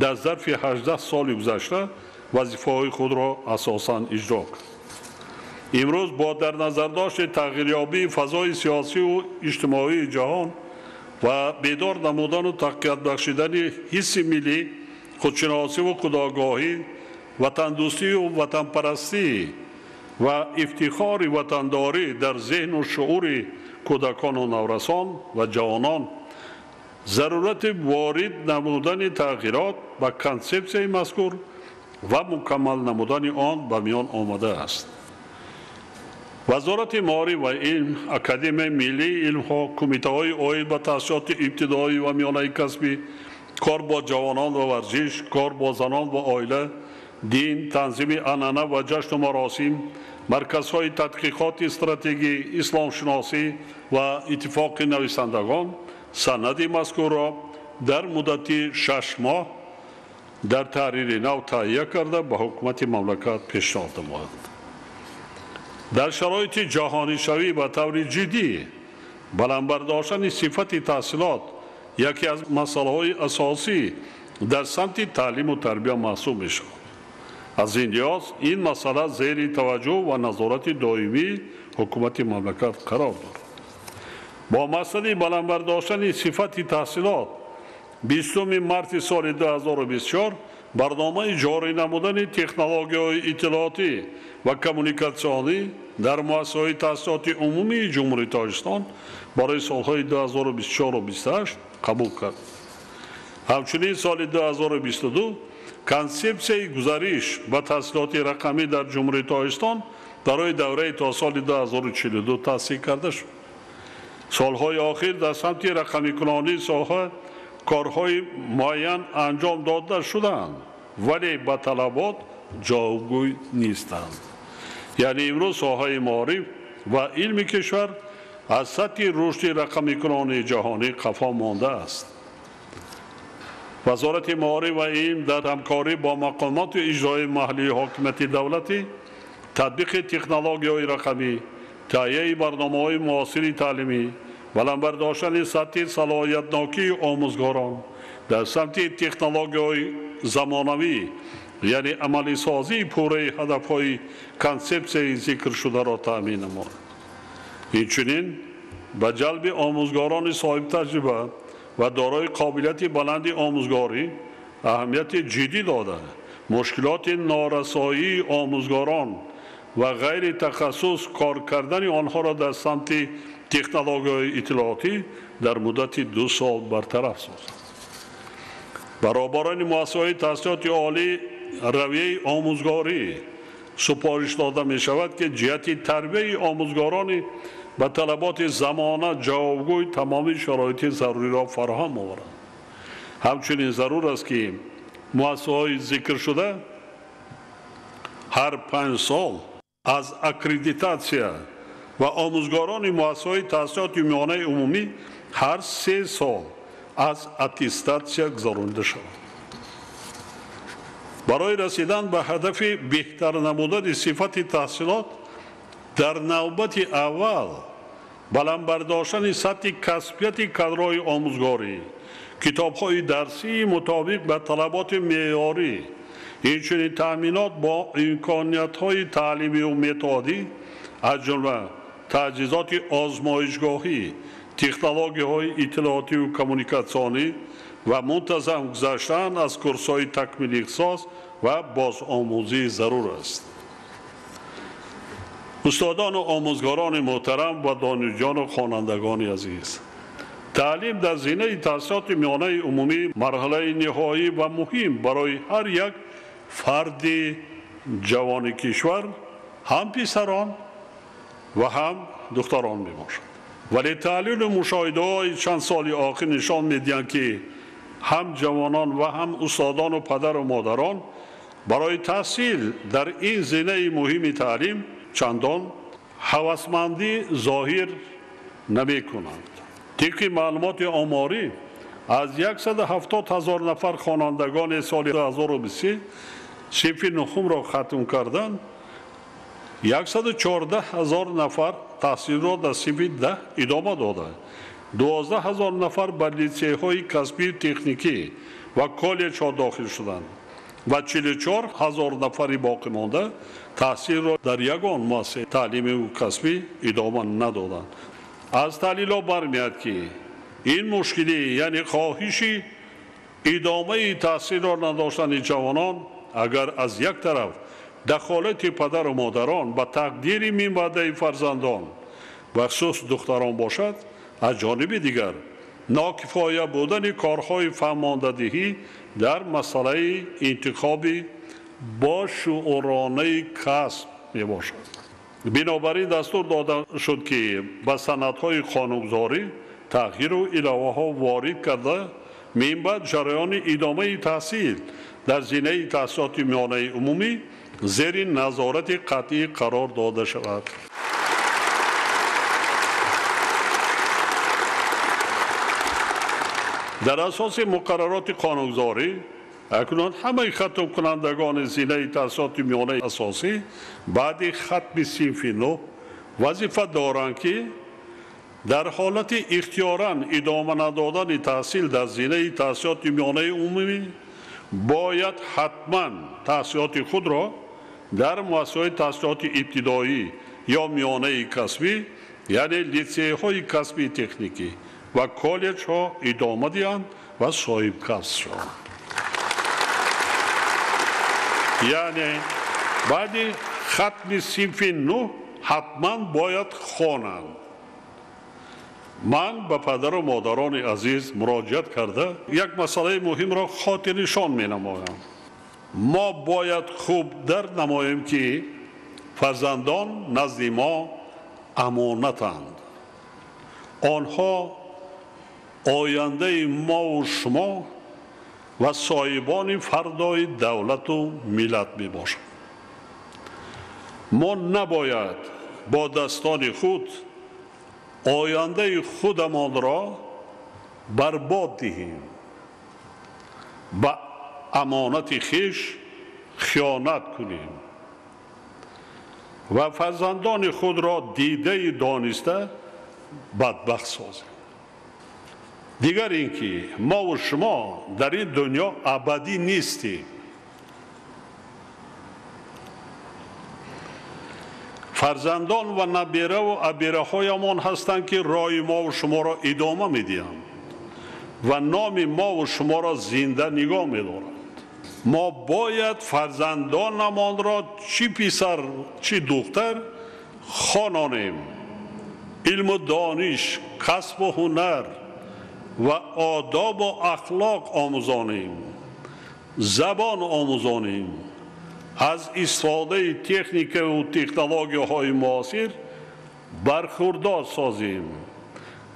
در ظرف 18 سال گذشته وظیفه‌های خود را اساساً اجرا کرد. امروز با در نظر داشت تغییریابی فضای سیاسی و اجتماعی جهان و بیدار نمودن و تقویت بخشیدن حس ملی، خودشناسی و خودآگاهی، وطن دوستی و وطن پرستی و افتخار وطنداری در ذهن و شعور کودکان و نورسان و جوانان، ضرورت وارد نمودن تغییرات به کنسپسیون مذکور و مکمل نمودن آن به میان آمده است. وزارت معارف و علم، اکادمی ملی علم‌ها، کمیته‌های عاید به تحصیلات ابتدایی و میانه کسبی، کار با جوانان و ورزش، کار با زنان و عائله، دین، تنظیم عنعنه و جشن و مراسم، مرکزهای تحقیقات استراتژی، اسلام شناسی و اتفاق نویسندگان سند مذکور را در مدت 6 ماه در تحریر نو تهیه کرده به حکومت مملکت پیشنهاد نمودند. در شرایط جهانی شوی به طور جدی بلند برداشتن صفت تحصیلات یکی از مسائل اساسی در سمت تعلیم و تربیت محسوب می شود. از این لحاظ این مسئله زیر توجه و نظارت دائمی حکومت مملکت قرار دارد. با مسئله بلند داشتن صفت تحصیلات 20 مارس سال 2024 برنامه جاری نمودن تکنولوژی اطلاعاتی و کمونیکاسیونی در مؤسسه‌های تحصیلات عمومی جمهوری تاجیکستان برای سالهای 2024 و 2028 قبول کرد. همچنین سال 2022 کنسپسیای گزارش و تحصیلات رقمی در جمهوری تاجیکستان برای دوره تا سال 2042 تصویب کرده شد. سالهای آخر در سمت رقمی کنانی ساحه کارهای معین انجام داده شدند ولی به طلبات جوابگوی نیستند. یعنی امروز ساحه معارف و علم کشور از سطح رشد رقمی کنانی جهانی قفا مانده است. وزارت معارف و علم در همکاری با مقامات اجرایی محلی حاکمیت دولتی تطبیق تکنولوژی‌های رقمی، تهیه برنامه‌های معاصر تعلیمی، بلند داشتن سطح صلاحیت‌ناکی آموزگاران در سمت تکنولوژی‌های زمانوی یعنی عملی سازی پوره هدف‌های کنسپسیای ذکر شده را تامین نمود. اینچنین به جلب آموزگاران صاحب تجربه و دارای قابلیت بلند آموزگاری اهمیت جدی داده مشکلات نارسایی آموزگاران و غیر تخصص کار کردن آنها را در سمت تکنولوژی اطلاعاتی در مدت 2 سال برطرف سازد. برابران مؤسسه‌های تحصیلات عالی رویه آموزگاری سپارش داده می شود که جهت تربیت آموزگاران به طلبات زمانه جوابگوی تمامی شرایط ضروری را فراهم آورند. همچنین ضرور است که مؤسسه‌های ذکر شده هر 5 سال از اکریدیتاسیا و آموزگاران مؤسسه‌های تحصیلات میانه عمومی هر 3 سال از اتستاسیا گذرانده شود. برای رسیدن به هدف بهتر نمودن صفت تحصیلات در نوبت اول بلند برداشتن سطح کسبیت کادرهای آموزگاری، کتاب‌های درسی مطابق به طلبات معیاری، اینچنین تأمینات با امکانیت‌های تعلیمی و متعادی از جمله تجهیزات آزمایشگاهی، تکنولوژی‌های اطلاعاتی و کمونیکاسیونی و منتظم گذشتن از کورس‌های تکمیلی اختصاص و بازآموزی ضرور است. استادان و آموزگاران محترم و دانشجویان و خوانندگان عزیز، تعلیم در زمینه تحصیلات میانه عمومی مرحله نهایی و مهم برای هر یک فرد جوان کشور هم پسران و هم دختران می باشد. ولی تحلیل مشاهده‌های چند سال آخر نشان می‌دهند که هم جوانان و هم استادان و پدر و مادران برای تحصیل در این زمینه مهم تعلیم چندان هوسمندی ظاهر نمی‌کنند. طبق معلومات آماری از 170,000 نفر خوانندگان سال 2023 صنف نهم را ختم کردند، 114,000 نفر تحصیل را در صنف 10 ادامه دادند، 12,000 نفر به لیسه‌های کسبی تکنیکی و کالج ها داخل شدند و 44,000 نفر باقی مانده تحصیل را در یگان مؤسسه تعلیمی و کسبی ادامه ندادند. از تحلیل برمی‌آید که این مشکلی یعنی کاهش ادامه تحصیل را نداشتن جوانان اگر از یک طرف دخالت پدر و مادران به تقدیر میانبرده فرزندان و خصوص دختران باشد، از جانب دیگر ناکفایه بودن کارهای فرماندهی در مسئله انتخاب با شعورانه کسب می باشد. بنابراین دستور داده شد که به سندهای قانونگذاری تغییر و علاوه ها وارد کرده من بعد جریان ادامه تحصیل در زمینه تحصیلات میانه عمومی زیر نظارت قطعی قرار داده شود. در اساس مقررات قانونگذاری اکنون همه ختم کنندگان زمینه تحصیلات میانه اساسی بعد ختم صنف 9 وظیفه دارند که در حالت اختیاراً ادامه ندادن تحصیل در زمینه تحصیلات میانه عمومی باید حتما تحصیلات خود را در مؤسسه‌های تحصیلات ابتدایی یا میانه کسبی یعنی لیسه های کسبی تکنیکی و کالج ها ادامه دیدند و صاحب کسب شدند. یعنی بعد ختم صنف 9 حتما باید خوانند. من به پدر و مادران عزیز مراجعت کرده یک مسئله مهم را خاطرشان می نمایم. ما باید خوب درک نماییم که فرزندان نزد ما امانتند. آنها آینده ما و شما و صاحبان فردای دولت و ملت می باشند. ما نباید با دستان خود آینده خودمان را برباد دهیم. به امانت خویش خیانت کنیم و فرزندان خود را دیده دانسته بدبخت سازیم. دیگر اینکه ما و شما در این دنیا ابدی نیستیم. فرزندان و نبیره و ابیره هایمان هستند که راه ما و شما را ادامه میدهند و نام ما و شما را زنده نگاه می‌دارند. ما باید فرزندانمان را چی پسر چی دختر خوانانیم. علم و دانش، کسب و هنر و آداب و اخلاق آموزانیم. زبان آموزانیم. از استفاده تکنیک و تکنولوژی های معاصر برخوردار سازیم.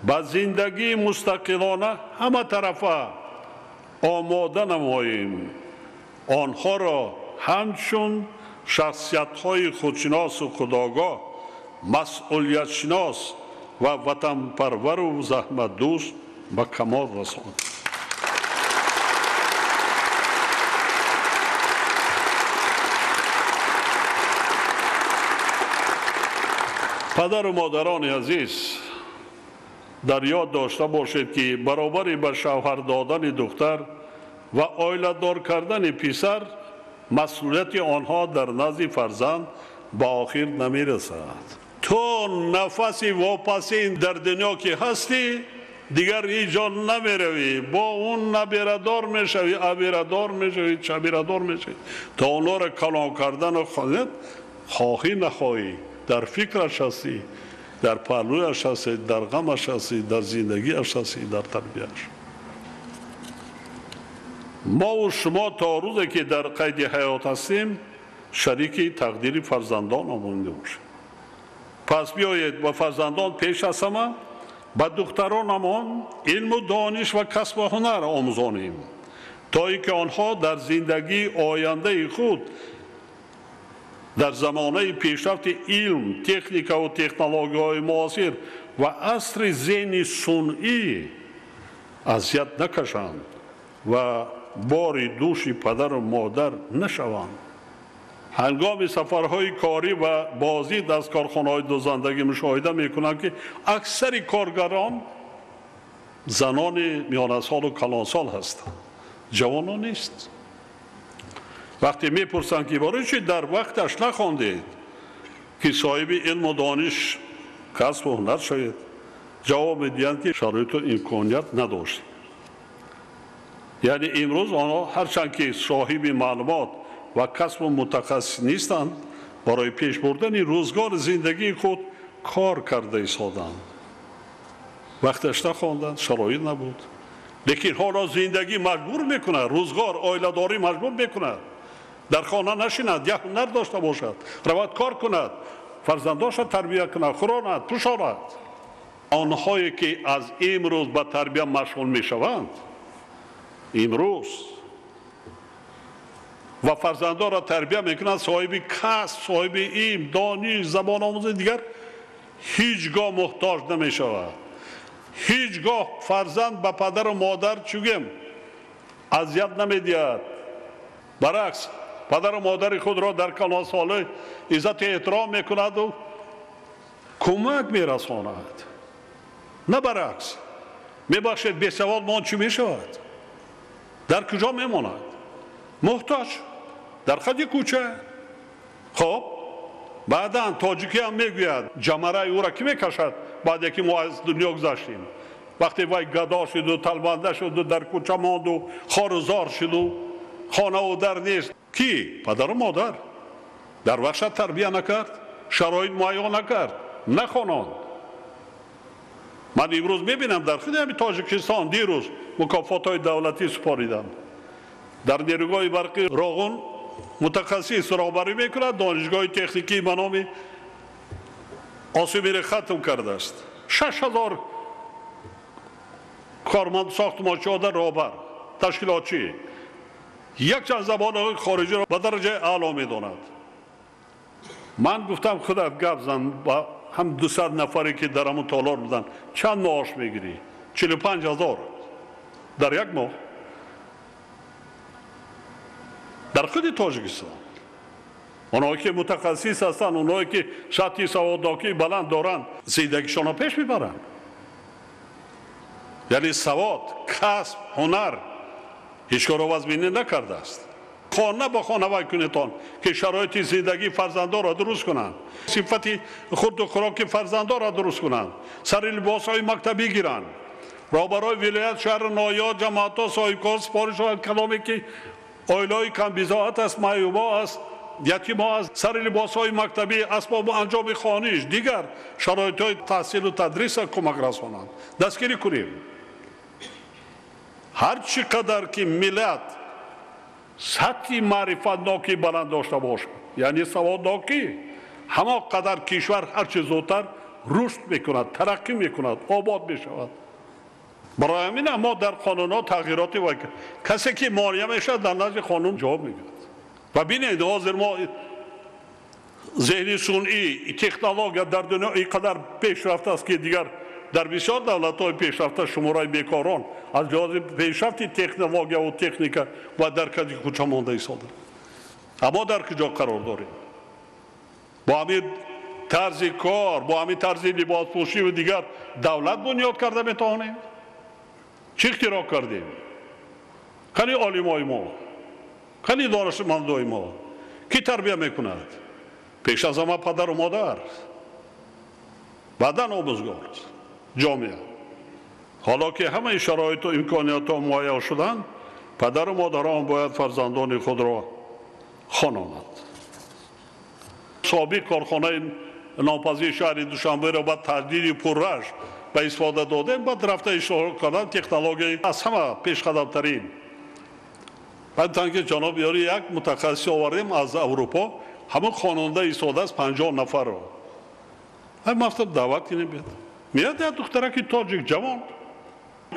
با زندگی مستقلانه همه طرفه آماده نماییم. آنها را همچون شخصیت های خودشناس و خودآگاه، مسئولیت شناس و وطن پرور و زحمت دوست به کمال رسانیم. پدر و مادران عزیز، در یاد داشته باشید که برابری به شوهر دادن دختر و عائله دار کردن پسر مسئولیت آنها در نزد فرزند به آخر نمی رسد. تو نفس واپسین در دنیا که هستی دیگر ایجا نمی روی. با اون نبیردار می شوی، ابیردار می شوی، چبیردار می شوی. تا اونا را کلان کردن و خواهد خواهی نخواهی در فکرش هستی، در پهلویش هستی، در غمش هستی، در زندگیش هستی، در تربیتش. ما و شما تا روزی که در قید حیات هستیم شریک تقدیر فرزندان مانده باشیم. پس بیایید با فرزندان پیش از همه به دخترانمان علم و دانش و کسب و هنر آموزانیم تا اینکه آنها در زندگی آینده خود در زمانه پیشرفت علم، تکنیک و تکنولوژی های معاصر و عصر ذهن صنعی اذیت نکشند و بار دوش پدر و مادر نشوند. هنگام سفرهای کاری و بازدید از کارخانه‌های دوزندگی مشاهده می‌کنم که اکثر کارگران زنان میان سال و کلان سال هستند، جوانان نیست. وقتی میپرسند که برای چی در وقتش نخواندید که صاحب علم و دانش کسب و هنر شوید، جواب میدهند که شرایط و امکانیت نداشتیم. یعنی امروز آنها هرچند که صاحب معلومات و کسب و متخصص نیستند، برای پیش بردن روزگار زندگی خود کار کرده ایستادند. وقتش نخواندند، شرایط نبود. لیکن حالا زندگی مجبور میکنه، روزگار عائله داری مجبور میکنه در خانه نشیند، یک هنر داشته باشد، رود کار کند، فرزنداش تربیت کند، خوراند، پوشاند. آنهایی که از امروز به تربیت مشغول میشوند امروز و فرزندان را تربیت میکنند، صاحب کسب، صاحب علم، دانش، زبان آموزی دیگر هیچگاه محتاج نمیشود. هیچگاه فرزند به پدر و مادر چوگیم اذیت نمیدهد. برعکس پدر و مادر خود را در کلان ساله عزت احترام میکند و کمک میرساند. نه برعکس. میبخشید بی سوال مان چی میشود؟ در کجا میماند؟ محتاج در خود کوچه. خب بعدا تاجیکی هم میگوید جمره او را کی میکشد بعد که ما از دنیا گذشتیم وقتی وای گدا شد و تلبنده شد و در کوچه ماند و خار و زار شد و خانه و در نیست کی؟ پدر و مادر در وحشت تربیه نکرد شرایط مهیا نکرد نخواند من امروز میبینم در خود همین تاجیکستان دیروز مکافات های دولتی سپاریدم در نیروگاه برقی راغون متخصص راهبری میکند دانشگاه تکنیکی به نام آسیمیر ختم کرده است 6000 کارمند ساختمانچی در راهبر تشکیلاتچی یک چند زبان خارجی را به درجه اعلی میداند من گفتم خودت گپ زن با هم 200 نفری که در همون تالار بودن چند معاش میگیری 45000 در یک ماه در خود تاجیکستان اونایی که متخصص هستند اونایی که سطح سواداکی بلند دارند زندگیشان را پیش میبرند یعنی سواد کسب هنر هیچگاه را وضع‌بینی نکرده است خانه با خانه وای کنیتان که شرایط زندگی فرزندان را درست کنند صفت خورد و خوراک فرزندان را درست کنند سر لباس های مکتبی گیرند رهبرای ولایت شهر نایاد جماعت ها صاحبکار سپارش های کلامی که آیلای کم بضاعت است معیوبا است یتیم ها است سر لباس های مکتبی اسباب انجام خانیش دیگر شرایط های تحصیل و تدریس کمک رسانند دستگیری کنیم هر چقدر که ملت سطح معرفت ناکی بلند داشته باشد یعنی سواد ناکی همه قدر کشور هرچه زودتر رشد میکند ترقی میکند آباد میشود برای همین ما در قانون ها تغییراتی وای کسی که مانع میشه در نزد قانون جواب میگیرد و ببینید حاضر ما ذهن صنعی تکنولوژی در دنیا اینقدر پیشرفته است که دیگر در بسیار دولت‌های پیشرفته شماره بیکاران از جهت پیشرفت تکنولوژی و تکنیک و در کجی کوچه مانده ایستاده اما در کجا قرار داریم با همین طرز کار با همین طرز لباس پوشی و دیگر دولت بنیاد کرده میتوانیم چی اختراع کردیم خیلی عالمای ما خیلی دانشمندای ما کی تربیه میکند پیش از همه پدر و مادر بعداً آموزگار جامعه حالا که همه شرایط و امکانیات ها مهیا شدند پدر و مادران باید فرزندان خود را خوانند سابق کارخانه ناپذیر شهر دوشنبه را با تجدید پررش به استفاده دادیم بعد رفته اشاره کردن تکنولوژی از همه پیش قدم ترین بعد تنکه جناب یاری یک متخصص آوردیم از اروپا همون خواننده ایستاده است 50 نفر را هم مفتب دعوت کنیم بیاد میاد یک دخترکی تاجیک جوان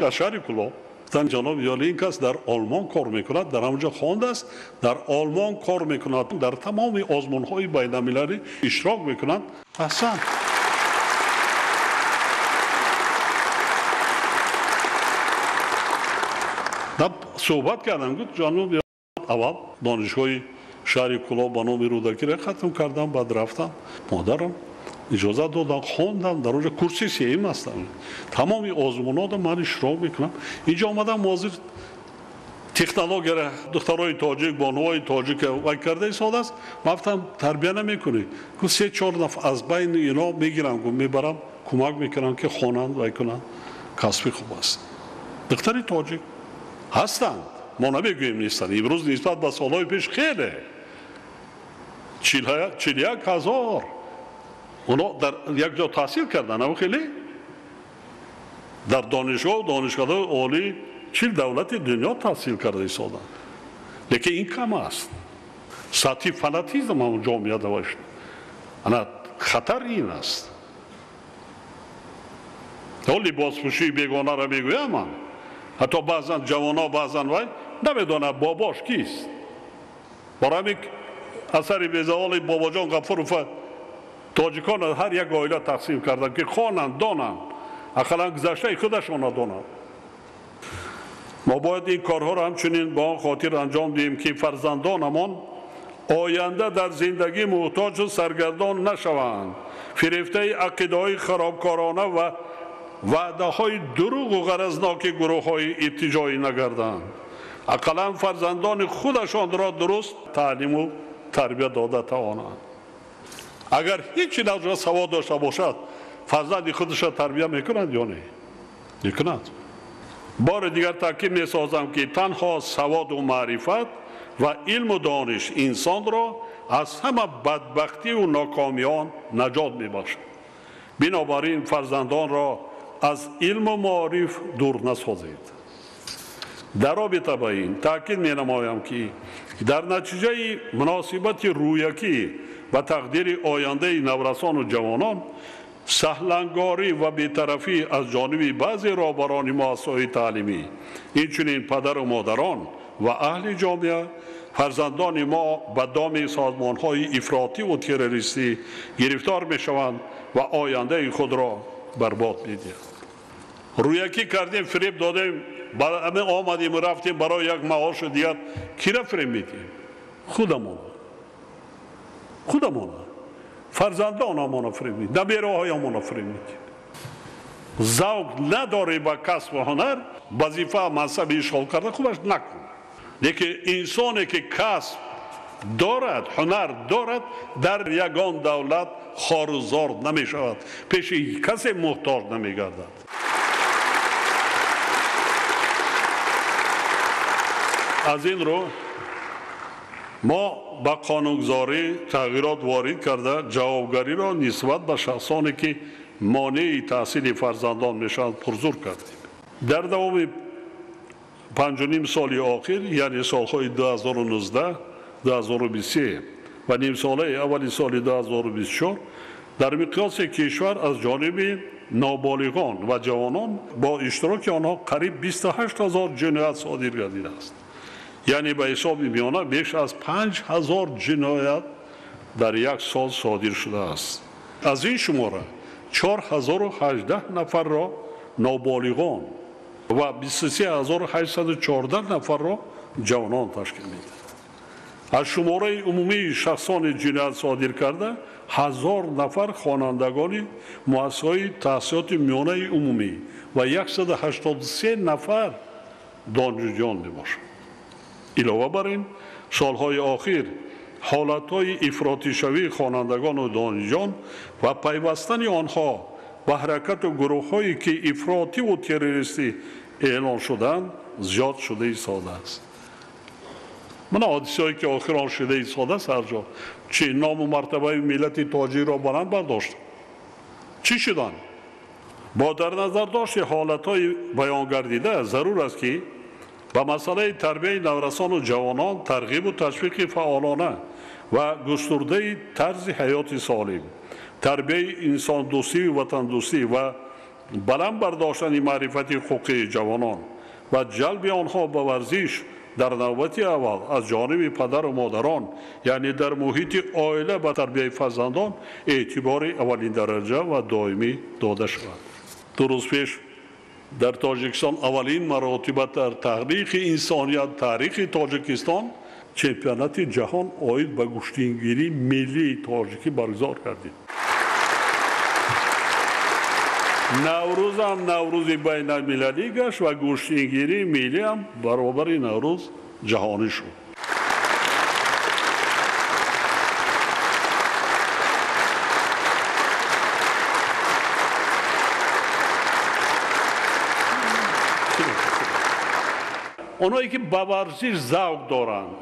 از شهر کلاه گفتن جناب یاری این کس در آلمان کار میکند در همونجا خوانده است در آلمان کار میکند در تمام آزمون های بین المللی اشتراک میکند اصلا صحبت کردم گفت جناب یاری اول دانشگاه شهر کلاه به نام رودکی را ختم کردم بعد رفتم مادرم اجازه دادن خواندم در اونجا کورسی سیم هستم تمامی آزمونات من اشتراک میکنم اینجا آمدم موظف تکنولوژی را دخترای تاجیک بانوهای تاجیک وای کرده ایستاده است من گفتم تربیه نمیکنی گفت 3-4 نفر از بین اینا میگیرم گفت میبرم کمک میکنم که خوانند وای کنند کسبی خوب است دختری تاجیک هستند ما نمیگوییم نیستند امروز نسبت به سالهای پیش خیلی 41,000 اونا در یک جا تحصیل کردن اما خیلی در دانشگاه و دانشگاه عالی 40 دولت دنیا تحصیل کرده ایستادن لیکن این کم است سطح فناتیزم هم جامعه داشت انا خطر این است لباس پوشی بیگانه را میگویم من حتی بعضا جوانا بعضا وای نمیدونه باباش کیست برای همین اثر بیزوال بابا جان غفوروف تاجیکان هر یک عائله تقسیم کردن که خوانند دانند اقلا گذشته خودشان دانند ما باید این کارها را همچنین با خاطر انجام دهیم که فرزندانمان آینده در زندگی محتاج و سرگردان نشوند فریفته عقیده‌های خرابکارانه و وعده‌های دروغ و غرضناک گروه‌های ارتجاعی نگردند اقلا فرزندان خودشان را درست تعلیم و تربیت داده توانند اگر هیچ نوجوان سواد داشته باشد فرزند خودش را تربیت میکند یا نه؟ میکند. بار دیگر تاکید میسازم که تنها سواد و معرفت و علم و دانش انسان را از همه بدبختی و ناکامیان نجات میبخشد. بنابراین فرزندان را از علم و معرف دور نسازید. در رابطه با این تاکید مینمایم که در نتیجه مناسبت رویکی و تقدیر آینده نورسان و جوانان سهلنگاری و بی‌طرفی از جانب بعضی رهبران مؤسسات تعلیمی اینچنین پدر و مادران و اهل جامعه فرزندان ما به دام سازمان‌های افراطی و تروریستی گرفتار می‌شوند و آینده خود را برباد می‌دهند. رویکی کردیم، فریب دادیم، همه آمدیم و رفتیم برای یک معاش دیگر. کی را فریب میدیم؟ خودمون. فرزندانمان فریب میدیم، نبیره‌هایمان فریب میدیم. ذوق نداری با کسب و هنر، وظیفه منصب اشغال کرده خوبش نکن. لیکن انسانی که کسب دارد، هنر دارد، در یگان دولت خوار و زار نمی شود، پیش کسی محتاج نمی گردد. از این رو ما با قانونگذاری تغییرات وارد کرده جوابگاری را نسبت به شخصانی که مانع تحصیل فرزندان میشوند پرزور کردیم. در دوام 5.5 سال آخر، یعنی سالهای 2019 2023 و نیم ساله اولی سال 2024 در مقیاس کشور از جانب نابالغان و جوانان با اشتراک آنها قریب 28,000 جنایت صادر گردیده است. یعنی به حساب میانه بیش از 5,000 جنایت در یک سال صادر شده است. از این شماره 4,018 نفر را نابالغان و 23,814 نفر را جوانان تشکیل می‌دهند. از شماره عمومی شخصان جنایت صادر کرده 1000 نفر خوانندگان مؤسسات تحصیلات میانه عمومی و 183 نفر دانشجویان میباشند. علاوه بر این سالهای آخر حالتهای افراطی شوی خوانندگان و دانشجویان و پیوستن آنها به حرکت و گروه هایی که افراطی و تروریستی اعلان شدند زیاد شده ایستاده است. من حادثه هایی که آخر آن شده ایستاده است هر جا چه نام و مرتبه ملت تاجیک را بلند برداشت. چی شدند؟ با در نظر داشت حالت های بیان گردیده ضرور است که با مسئله تربیت نورسان و جوانان ترغیب و تشویق فعالانه و گسترده طرز حیات سالم، تربیت انسان دوستی و وطن دوستی و بلند برداشتن معرفت حقوق جوانان و جلب آنها به ورزش در نوبت اول از جانب پدر و مادران، یعنی در محیط عائله به تربیت فرزندان اعتبار اولین درجه و دائمی داده شود. 2 روز پیش در تاجیکستان اولین مراتب در تاریخ انسانیت، تاریخ تاجیکستان چمپیونات جهان آید به گشتینگیری ملی تاجیکی برگزار کردیم. نوروز هم نوروز بین المللی گشت و گشتینگیری ملی هم برابر نوروز جهانی شد. اونایی که به ورزش ذوق دارند،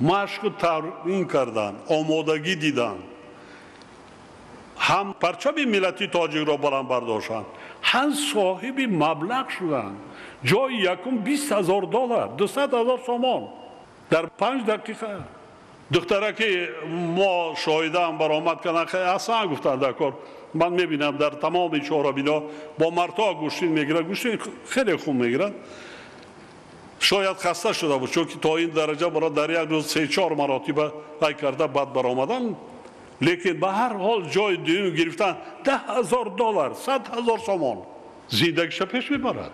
مشق و تمرین کردند، آمادگی دیدند، هم پرچم ملتی تاجیک را بلند برداشتند، هم صاحب مبلغ شدند. جای یکم $20,000 $200,000 سامان در 5 دقیقه. دختره که ما شاهدم برآمد کردن خیلی اصلا گفتن در کار. من میبینم در تمام چهاربینا با مرتا گوشتین میگیرن، گوشتین خیلی خوب میگیرن. شاید خسته شده بود چون که تا این درجه برای در یک روز 3-4 مراتب ای کرده بعد برآمدن، لیکن به هر حال جای دوم گرفتن $10,000 $100,000 سامان زندگیش پیش میبرد.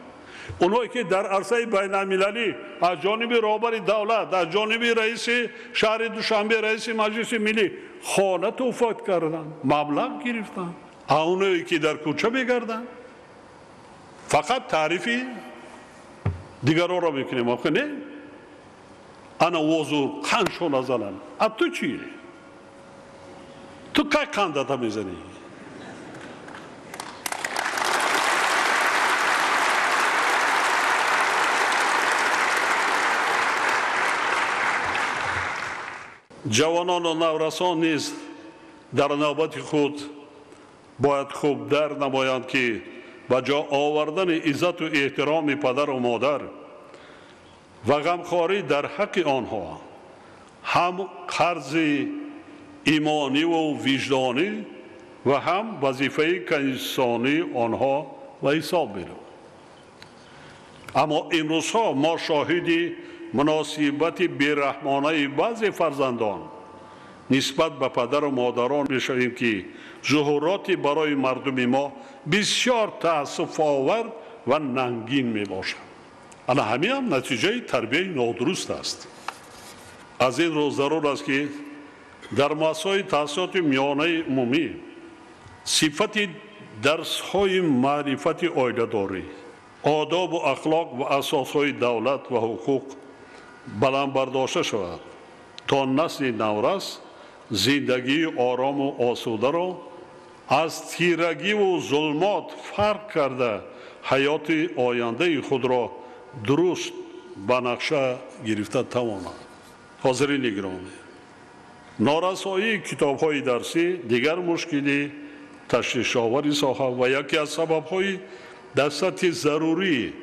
اونایی که در عرصه بین المللی از جانب رهبر دولت، از جانب رئیس شهر دوشنبه، رئیس مجلس ملی خانه توفیق کردن، مبلغ گرفتن. اونایی که در کوچه میگردن فقط تعریفی دیگران را میکنیم. آخه نه، انا وضو خنشو نزنن. اب تو چیه؟ تو که قندتا میزنی؟ جوانان و نورسان نیز در نوبت خود باید خوب در نمایند که با جا آوردن عزت و احترام پدر و مادر و غمخواری در حق آنها هم قرض ایمانی و وجدانی و هم وظیفه انسانی آنها و حساب می‌رود. اما امروزها ما شاهد مناسبت بی‌رحمانه بعضی فرزندان نسبت به پدر و مادران می‌شویم که ظهورات برای مردم ما بسیار تأسف‌آور و ننگین میباشد. انا همین هم نتیجه تربیت نادرست است. از این رو ضرور است که در مؤسسه‌های تحصیلات میانه عمومی صفت درس‌های معرفت عائله‌داری، آداب و اخلاق و اساس‌های دولت و حقوق بلند برداشته شود تا نسل نورس زندگی آرام و آسوده را از تیرگی و ظلمات فرق کرده حیات آینده خود را درست به نقشه گرفته تواند. حاضرین گرامی، نارسایی کتاب‌های درسی دیگر مشکلی تشویش‌آور ساخته و یکی از سبب‌های دسترسی ضروری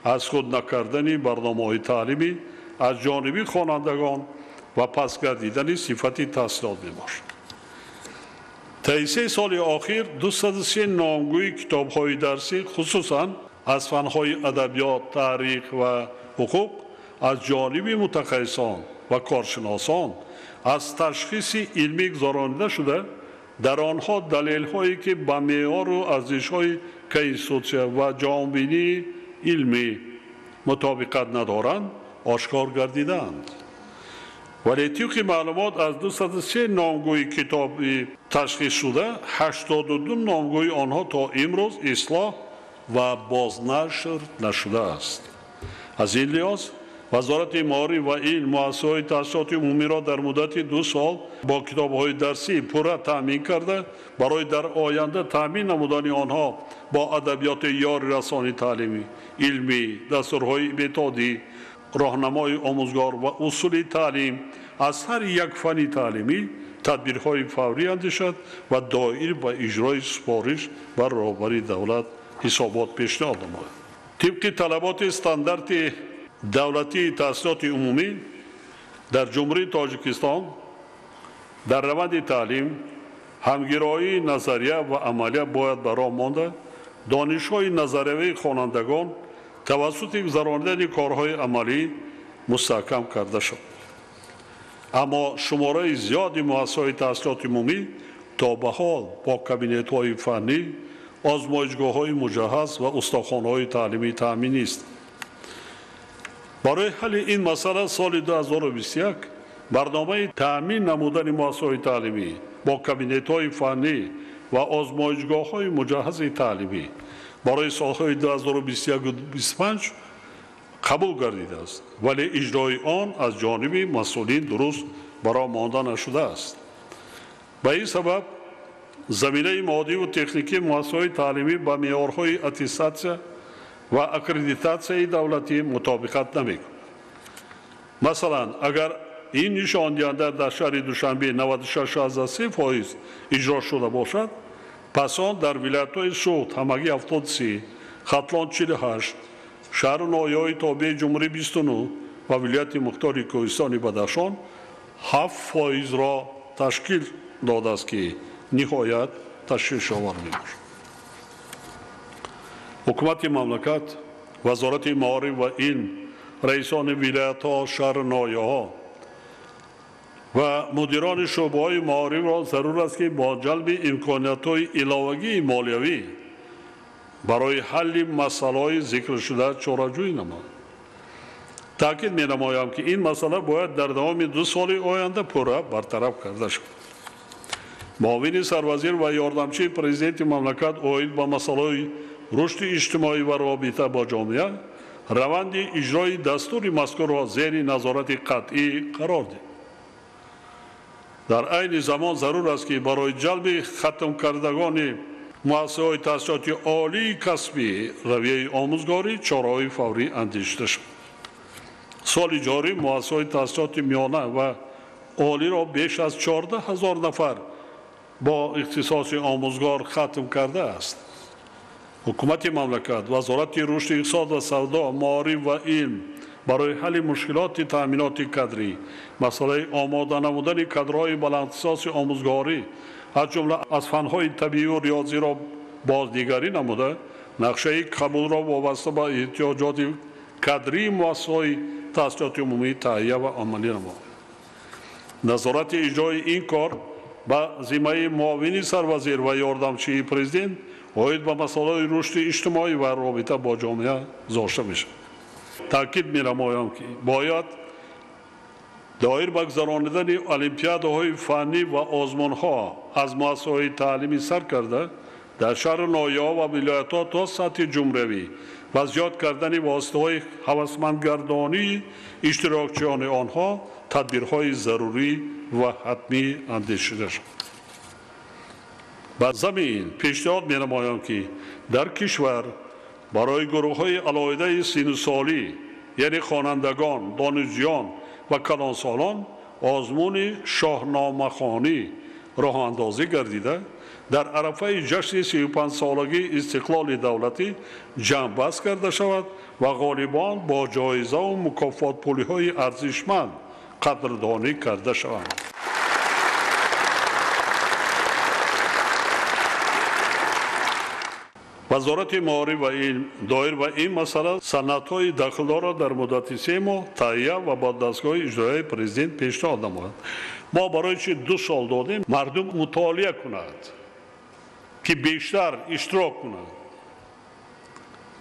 از خود نکردن برنامه‌های تعلیمی از جانب خوانندگان و پس گردیدن صفت تحصیلات میباشد. طی 3 سال اخیر 203 نامگوی کتاب‌های درسی خصوصاً از فن‌های ادبیات، تاریخ و حقوق از جانب متخصصان و کارشناسان از تشخیص علمی گذرانیده شده. در آنها دلیل‌هایی که با معیار و ارزش‌های کنستیتوسیون و جامعه‌بینی علمی مطابقت ندارند آشکار گردیدند. ولی طبق معلومات از 203 نامگوی کتابی تشخیص شده 82 نامگوی آنها تا امروز اصلاح و بازنشر نشده است. از این لحاظ وزارت معارف و علم مؤسسه‌های تحصیلات عمومی را در مدت 2 سال با کتاب‌های درسی پوره تامین کرده برای در آینده تامین نمودن آنها با ادبیات یاری رسانی تعلیمی، علمی، دستورهای متدی، راهنمای آموزگار و اصول تعلیم از هر یک فن تعلیمی تدبیرهای فوری اندیشد و دایر به اجرای سفارش و رهبری دولت حسابات پیشنهاد نماید. طبق طلبات استاندارد دولتی تحصیلات عمومی در جمهوری تاجیکستان در روند تعلیم همگرایی نظریه و عملیه باید برای مانده دانش‌های نظریه‌ای خوانندگان توسط گذراندن کارهای عملی مستحکم کرده شد. اما شماره زیادی مؤسسه‌های تحصیلات عمومی تا به حال با کابینت‌های فنی، آزمایشگاه‌های مجهز و استخوان‌های تعلیمی تامین نیست. برای حل این مسئله سال 2021 برنامه تامین نمودن مؤسسه‌های تعلیمی با کابینت‌های فنی و آزمایشگاه‌های مجهز تعلیمی برای سال‌های 2021 و 2025 قبول گردیده است، ولی اجرای آن از جانب مسئولین درست برای مانده نشده است. به این سبب زمینه مادی و تکنیکی مؤسسه‌های تعلیمی با معیارهای اتستاسیون و اکریدیتاسیون دولتی مطابقت نمی‌کند. مثلا اگر این نشان دهنده در شهر دوشنبه 96.3% اجرا شده باشد، پس آن در ولایت‌های سوخت همگی 73، خطلان 48، شهر نایای تابع جمهوری 29 و ولایت مختار کوهستان بدخشان 7% را تشکیل داده است که نهایت تشویش‌آور می‌باشد. حکومت مملکت، وزارت معارف و علم، رئیسان ولایت‌ها، شهر نایه‌ها و مدیران شعبه‌های معارف را ضرور است که با جلب امکانات‌های علاوه‌ای مالیوی برای حل مسائل ذکر شده چاره‌جویی نمایند. تاکید می‌نمایم که این مسئله باید در دوام 2 سال آینده پوره برطرف کرده شود. معاون سروزیر و یاردمچی پرزیدنت مملکت اوید با مسائل رشد اجتماعی و رابطه با جامعه روند اجرای دستور مذکور را زیر نظارت قطعی قرار داد. در عین زمان ضرور است که برای جلب ختم کردگان مؤسسه‌های تحصیلاتی عالی کسبی رویه آموزگاری چاره‌های فوری اندیشیده شد. سال جاری مؤسسه‌های تحصیلات میانه و عالی را بیش از 14,000 نفر با اختصاص آموزگار ختم کرده است. حکومت مملکت، وزارت رشد اقتصاد و سودا، معارف و علم برای حل مشکلات تأمینات کادری، مسئله آماده نمودن کادرهای بلنداختصاص آموزگاری از جمله از فن‌های طبیعی و ریاضی را بازنگری نموده، نقشه قبول را وابسته به احتیاجات کادری مؤسسه‌های تحصیلات عمومی تهیه و عملی نمود. نظارت اجرای این کار به ذمه معاون سروزیر و یاردمچی پرزیدنت اوید به مسائل رشد اجتماعی و رابطه با جامعه گذاشته میشه. تاکید می‌نمایم که باید دایر به گذراندن المپیادهای فنی و آزمون‌ها از مؤسسه‌های تعلیمی سر کرده در شهر نایاب و ولایت‌ها تا سطح جمهوری و زیاد کردن واسطه‌های هوسمندگردانی اشتراکچیان آنها تدبیرهای ضروری و حتمی اندیشیده شد. بر زمین پیشنهاد می‌نمایم که در کشور برای گروه‌های علاهده سن سالی یعنی خوانندگان، دانشجویان و کلانسالان آزمون شاهنامه‌خوانی راه اندازی گردیده در عرفه جشن 35 سالگی استقلال دولتی جمع‌بست کرده شود و غالبان با جایزه و مکافات پولی‌های ارزشمند قدردانی کرده شوند. وزارت معارف و علم دایر و این مسئله سندهای داخلدار را در مدت 3 ماه تهیه و با دستگاه اجرایی پرزیدنت پیشنهاد نمود. ما برای چه 2 سال دادیم مردم مطالعه کند که بیشتر اشتراک کنند،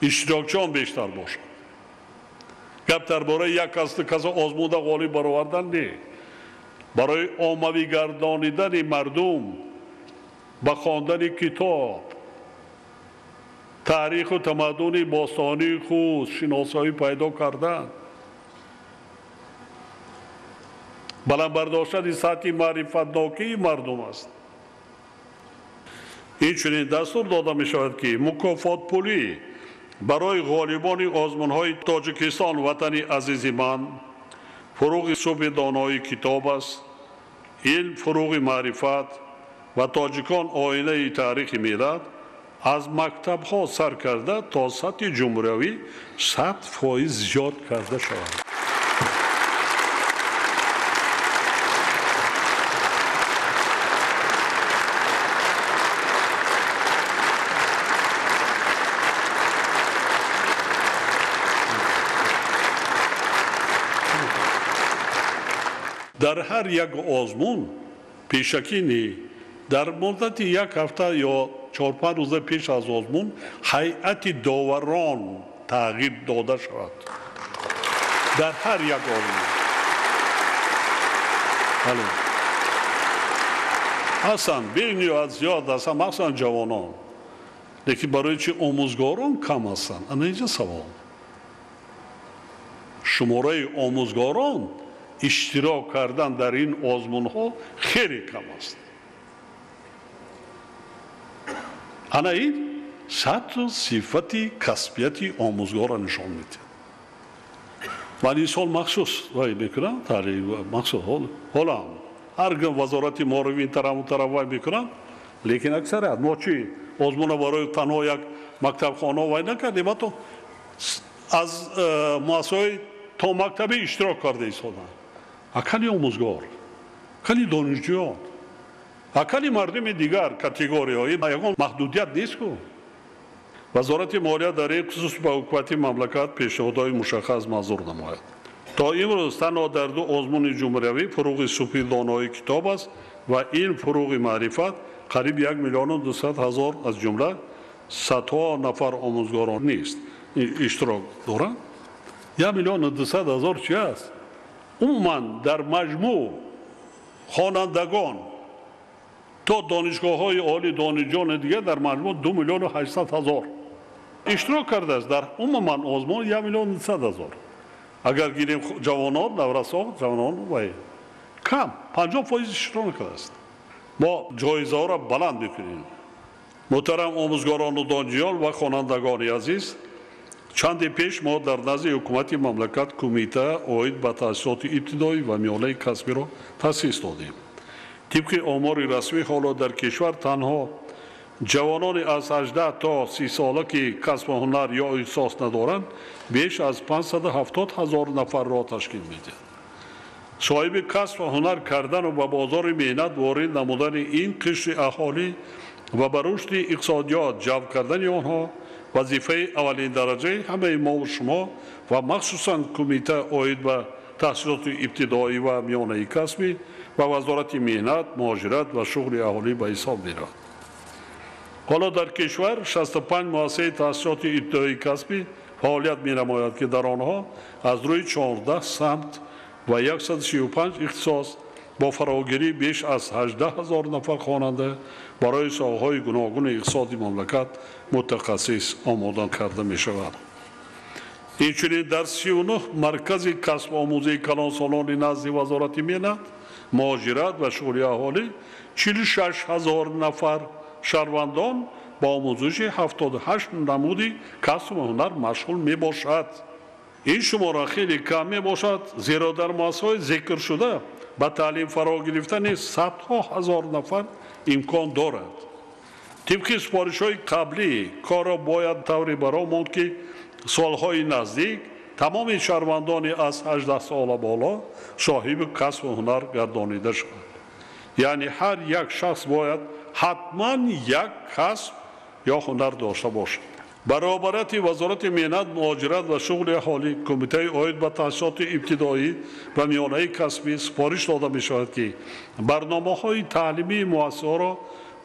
اشتراکچیان بیشتر باشند. گپ درباره یک کس آزموده غالب برآوردن نه، برای عمومی گردانیدن مردم به خواندن کتاب، تاریخ و تمدن باستانی خود شناسایی پیدا کردن، بلند برداشتن سطح معرفت‌ناکی مردم است. این چنین دستور داده می شود که مکافات پولی برای غالبان آزمون‌های تاجیکستان وطن عزیز من فروغ صبح دانایی کتاب است، علم فروغ معرفت و تاجیکان آینه تاریخ ملت از مکتب ها سر کرده تا سطح جمهوری 100% زیاد کرده شود. در هر یک آزمون پیشکینی در مدت 1 هفته یا 4-5 روز پیش از آزمون هیئت داوران تغییر داده شود. در هر یک آزمون. اصلا بینیت زیاد است، مثلا جوانان. لیکن برای چی آموزگاران کم هستند؟ اینجا سوال. شماره آموزگاران اشتراک کردن در این آزمون ها خیلی کم است. انا این سطح صفتی کسبیتی آموزگار را نشان میده. من این سال مخصوص وای میکنم تعلیم مخصوص حالا هر وزارت معارف این طرف اون طرف وای میکنم، لیکن اکثریت ما چی آزمون برای تنها یک مکتب خانه وای نکردیم، تو از مؤسسه تا مکتبی اشتراک کرده ایستادن. اکلی آموزگار، اکلی دانشجویان، اکلی مردم دیگر کاتگوری‌های یگان محدودیت نیست که وزارت مالیه در این خصوص به حکومت مملکت پیشنهادهای مشخص منظور نماید. تا امروز تنها در 2 آزمون جمهوری فروغ صبح دانایی کتاب است و این فروغ معرفت قریب 1,200,000 از جمله صدها نفر آموزگاران نیست اشتراک دارند. 1,200,000 چی است؟ عموما در مجموع خوانندگان تا دانشگاه‌های عالی دانشجویان دیگر در مجموع 2,800,000 اشتراک کرده است در عموما آزمون 1,200,000. اگر گیریم جوانان نورسان جوانان و کم 50% اشتراک است ما جایزه ها را بلند بکنیم محترم آموزگاران و دانشجویان و خوانندگان عزیز چندی پیش ما در نزد حکومت مملکت کمیته عاید به تأسیسات ابتدایی و میانه کسبی را تأسیس دادیم طبق آمار رسمی حالا در کشور تنها جوانان از 18 تا 30 ساله که کسب هنر یا اختصاص ندارند بیش از 570,000 نفر را تشکیل می‌دهند صاحب کسب و هنر کردن و به بازار مهنت وارد نمودن این قشر اهالی و به رشد اقتصادیات جلب کردن آنها وظیفه اولین درجه همه ما و شما و مخصوصا کمیته عاید به تحصیلات ابتدایی و میانه کسبی و وزارت مهنت مهاجرت و شغل اهالی به حساب می‌رود حالا در کشور 65 مؤسسه تحصیلات ابتدایی کسبی فعالیت می‌نماید که در آنها از روی 14 سمت و 135 اختصاص با فراگیری بیش از 18,000 نفر خواننده برای ساحه‌های گوناگون اقتصادی مملکت متخصص آماده کرده می‌شود. اینچنین در 39 مرکز کسب آموزی کلانسالان نزد وزارت مهنت، مهاجرت و شغل اهالی 46,000 نفر شهروندان با آموزش 78 نمودی کسب و هنر مشغول میباشد. این شماره خیلی کم میباشد زیرا در مؤسسه‌های ذکر شده با تعلیم فرا گرفتن صدها هزار نفر امکان دارد. طبق سپارش‌های قبلی کار را باید طوری برآورد ماند که سالهای نزدیک تمام شهروندان از 18 سال بالا صاحب کسب و هنر گردانیده شود. یعنی هر یک شخص باید حتما یک کسب یا هنر داشته باشد. برابریت وزارت مهنت مهاجرت و شغل اهالی کمیته عاید به تأسیسات ابتدایی و میانه کسبی سپارش داده می شود که برنامه‌های تعلیمی مؤسسه را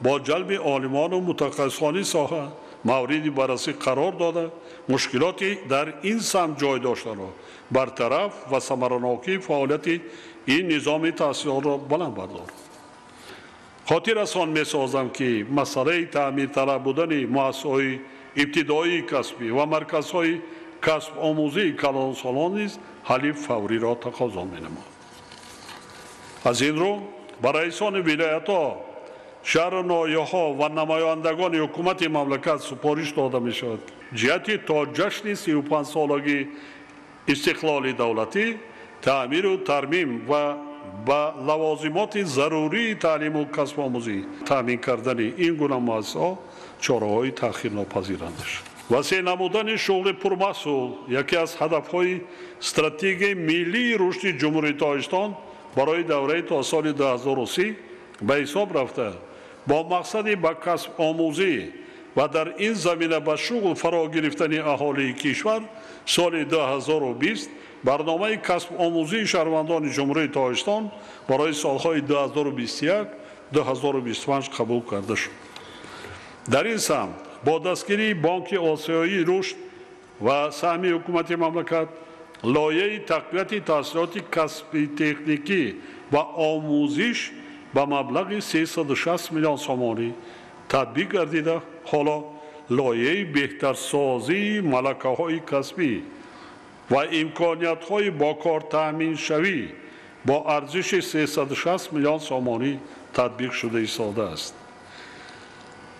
با جلب عالمان و متخصصان ساحه موردی بررسی قرار داده مشکلاتی در این سمت جای داشته را برطرف و ثمره‌ناکی فعالیت این نظام تحصیلات را بلند بردارد. خاطر از آن می‌سازم که مسئله تعمیر طلب بودن مؤسسه‌های ابتدایی کسبی و مرکزهای کسب آموزی کلانسالان نیز حل فوری را تقاضا می‌نماید. از این رو برای رئیسان ولایت‌ها، شهر و ناحیه‌ها و نمایندگان حکومت مملکت سپارش داده می‌شود جهت تا جشن 35 سالگی استقلال دولتی تعمیر و ترمیم و با لوازمات ضروری تعلیم و کسب آموزی تامین کردن این گونه مؤسسه‌ها چاره‌های تأخیر ناپذیرند است. وسیع نمودن شغل پرمحصول یکی از هدف‌های استراتژی ملی رشد جمهوری تاجیکستان برای دوره تا سال 2030 به حساب رفته با مقصد به کسب آموزی و در این زمینه به شغل فرا گرفتن اهالی کشور سال 2020 برنامه کسب آموزی شهروندان جمهوری تاجیکستان برای سالهای 2021 2025 قبول کرده شد. در این سمت با دستگیری بانک آسیایی رشد و سهم حکومت مملکت لایحه تقویت تحصیلات کسبی تکنیکی و آموزش به مبلغ 360 میلیون سومانی تطبیق گردیده حالا لایحه بهترسازی ملکه‌های کسبی و امکانیت‌های با کار تأمین شوی با ارزش 360 میلیون سومانی تطبیق شده ایستاده است.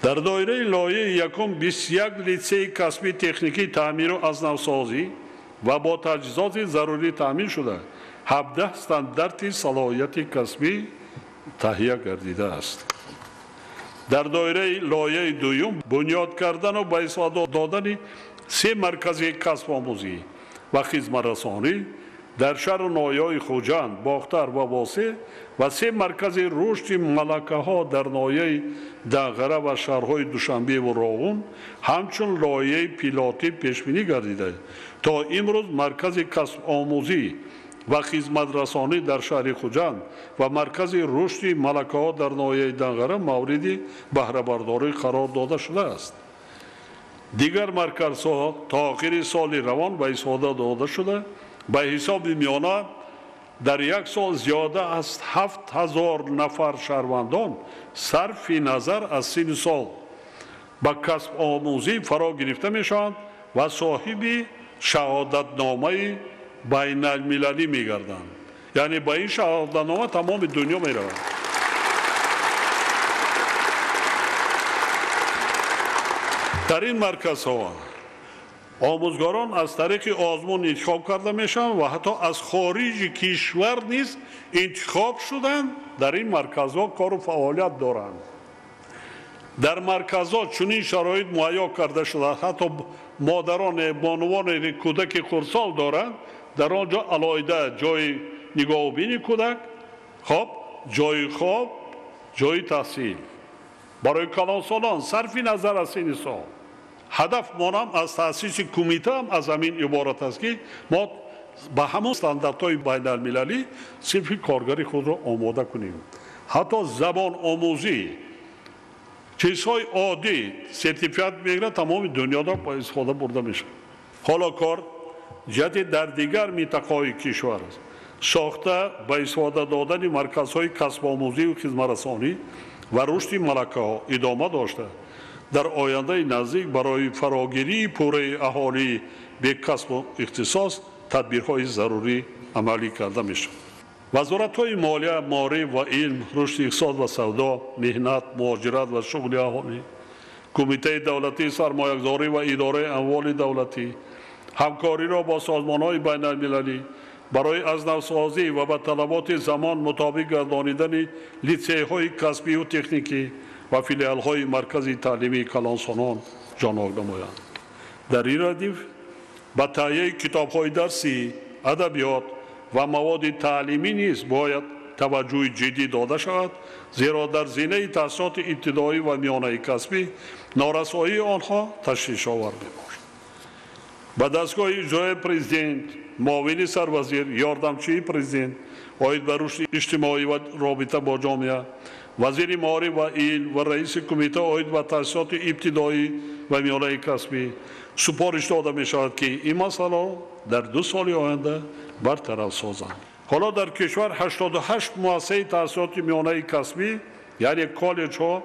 در دایره لایحه یکم 21 لیسه کسبی تکنیکی تعمیر و از نوسازی و با تجهیزات ضروری تأمین شده 17 استاندارد صلاحیت کسبی تهیه گردیده است. در دایره لایحه دوم بنیاد کردن و به استفاده دادن 3 مرکز کسب آموزی و خدمت رسانی در شهر و ناحیه‌های خوجند، باختر و واسع و 3 مرکز رشد ملکه‌ها در ناحیه دغره و شهرهای دوشنبه و راغون همچون لایحه پیلاتی پیش‌بینی گردیده تا امروز مرکز کسب آموزی و خدمت رسانی در شهر خوجند و مرکز رشد ملکه‌ها در ناحیه دغره مورد بهره برداری قرار داده شده است. دیگر مرکزها تا آخر سال روان به استفاده داده شده به حساب میانه در یک سال زیاده از 7,000 نفر شهروندان صرف نظر از سن سال به کسب آموزی فرا گرفته میشوند و صاحب شهادتنامه بین المللی میگردند. یعنی با این شهادتنامه تمام دنیا میروند. در این مرکز ها آموزگاران از طریق آزمون انتخاب کرده میشن و حتی از خارج کشور نیز انتخاب شدن در این مرکز ها کار و فعالیت دارند. در مرکز ها چنین شرایط مهیا کرده شده حتی مادران بانوان کودک خردسال دارند در آنجا علاوه جای نگاه و بین کودک، خب جای خواب، جای تحصیل برای کلانسالان صرف نظر از سن سال. هدف ما هم از تأسیس کمیته هم از همین عبارت است که ما به همون استانداردهای بین المللی صنف کارگری خود را آماده کنیم. حتی زبان آموزی چیزهای عادی سرتیفیکت میگیره تمام دنیا را با استفاده برده میشه. حالا کار جهت در دیگر منطقه‌های کشور است. ساخته با استفاده دادن مرکزهای کسب آموزی و خدمت رسانی و رشد ملکه ها ادامه داشته در آینده نزدیک برای فراگیری پوره اهالی به کسب و اختصاص تدبیرهای ضروری عملی کرده میشه. وزارت‌های مالیه، معارف و علم، رشد اقتصاد و سودا، مهنت، مهاجرت و شغل اهالی، کمیته دولتی سرمایه‌گذاری و اداره اموال دولتی همکاری را با سازمان‌های بین المللی برای از نوسازی و به طلبات زمان مطابق گردانیدن لیسه‌های کسبی و تکنیکی و فیلیال‌های مرکز تعلیمی کلانسالان جانب نمایند. در این ردیف به تهیه کتاب‌های درسی، ادبیات و مواد تعلیمی نیز باید توجه جدی داده شود، زیرا در زمینه تحصیلات ابتدایی و میانه کسبی نارسایی آنها تشویش آور میباشد. به دستگاه اجرایی پرزیدنت، معاون سروزیر، یاردمچی پرزیدنت، عاید به رشد اجتماعی و رابطه با جامعه، وزیر معارف و علم و رئیس کمیته عاید به تحصیلات ابتدایی و میانه کسبی سپارش داده می شود که این مسئله در 2 سال آینده برطرف سازند. حالا در کشور 88 مؤسسه تحصیلات میانه کسبی یعنی کالج ها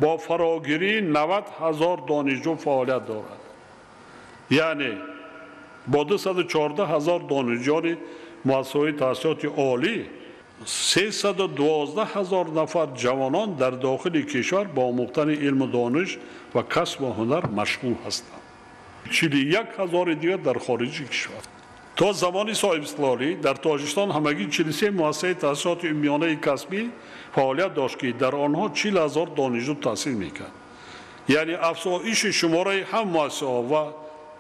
با فراگیری 90,000 دانشجو فعالیت دارند. یعنی با 214,000 دانشجوی مؤسسه تحصیلات عالی 312,000 نفر جوانان در داخل کشور با آموختن علم و دانش و کسب و هنر مشغول هستند. 41,000 دیگر در خارج کشور. تا زمان صاحب استقلالی در تاجیکستان همگی 43 مؤسسه تحصیلات میانه کسبی فعالیت داشت که در آنها 40,000 دانشجو تحصیل میکرد. یعنی افزایش شماره هم مؤسسه و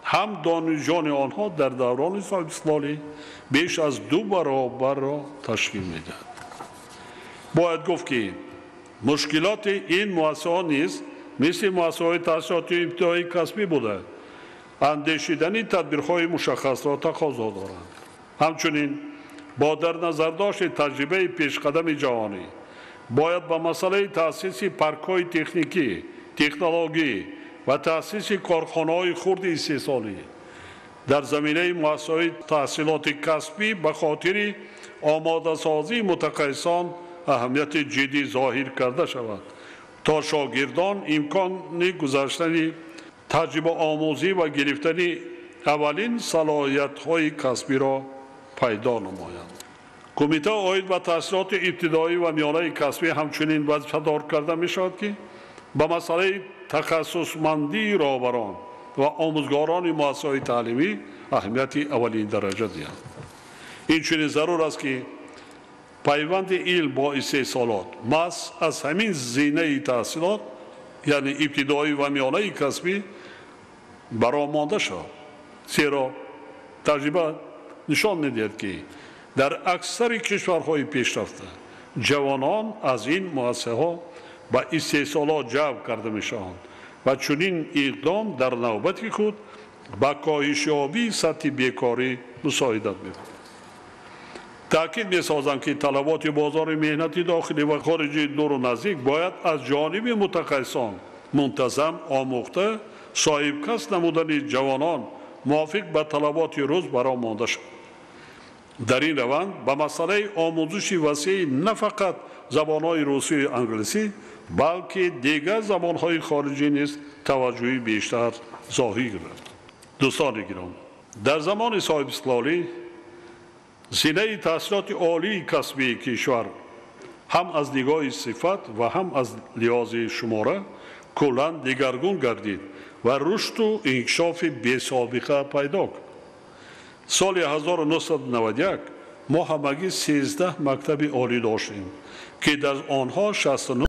هم دانشجویان آنها در دوران صاحب استقلالی بیش از 2 برابر را تشکیل میدهد. باید گفت که مشکلات این مؤسسه نیز مثل مؤسسه تحصیلات ابتدایی کسبی بوده اندیشیدنی تدبیرهای مشخص را تقاضا دارند. همچنین با در نظر داشت تجربه پیشقدم جهانی باید به مسئله تأسیس پارک‌های تکنیکی، تکنولوژی و تأسیس کارخانه‌های خرد استحصالی در زمینه مؤسسه تحصیلات کسبی به خاطر آماده سازی متخصصان اهمیت جدی ظاهر کرده شود تا شاگردان امکان گذاشتن تجربه آموزی و گرفتن اولین صلاحیت‌های کسبی را پیدا نمایند. کمیته عاید به تحصیلات ابتدایی و میانه کسبی همچنین وظیفه‌دار کرده می‌شود که به مسئله تخصصمندی رهبران و آموزگاران مؤسسه‌های تعلیمی اهمیت اولین درجه دهند. این چنین ضرور است که پیوند علم با استحصالات محض از همین زینه تحصیلات یعنی ابتدایی و میانه کسبی برآمده شد. زیرا تجربه نشان می‌دهد که در اکثر کشورهای پیشرفته جوانان از این مؤسسه‌ها با استحصالات جلب کرده میشوند و چنین اقدام در نوبت خود با کاهش یابی سطح بیکاری مساعدت می‌کند. تأکید می‌سازم که طلبات بازار مهنتی داخلی و خارجی دور و نزدیک باید از جانب متخصصان منتظم آموخته صاحب کسب نمودن جوانان موافق به طلبات روز برآمده شود. در این روند به مسئله آموزش وسیع نه فقط زبان‌های روسی و انگلیسی بلکه دیگر زبان‌های خارجی نیز توجهی بیشتر ظاهر گردد. دوستان گرامی، در زمان صاحب استقلالی زینه تحصیلات عالی کسبی کشور هم از نگاه صفت و هم از لحاظ شماره کلاً دگرگون گردید و رشد و انکشاف بی‌سابقه پیدا کرد. سال 1991 ما همگی 13 مکتب عالی داشتیم که در آنها 69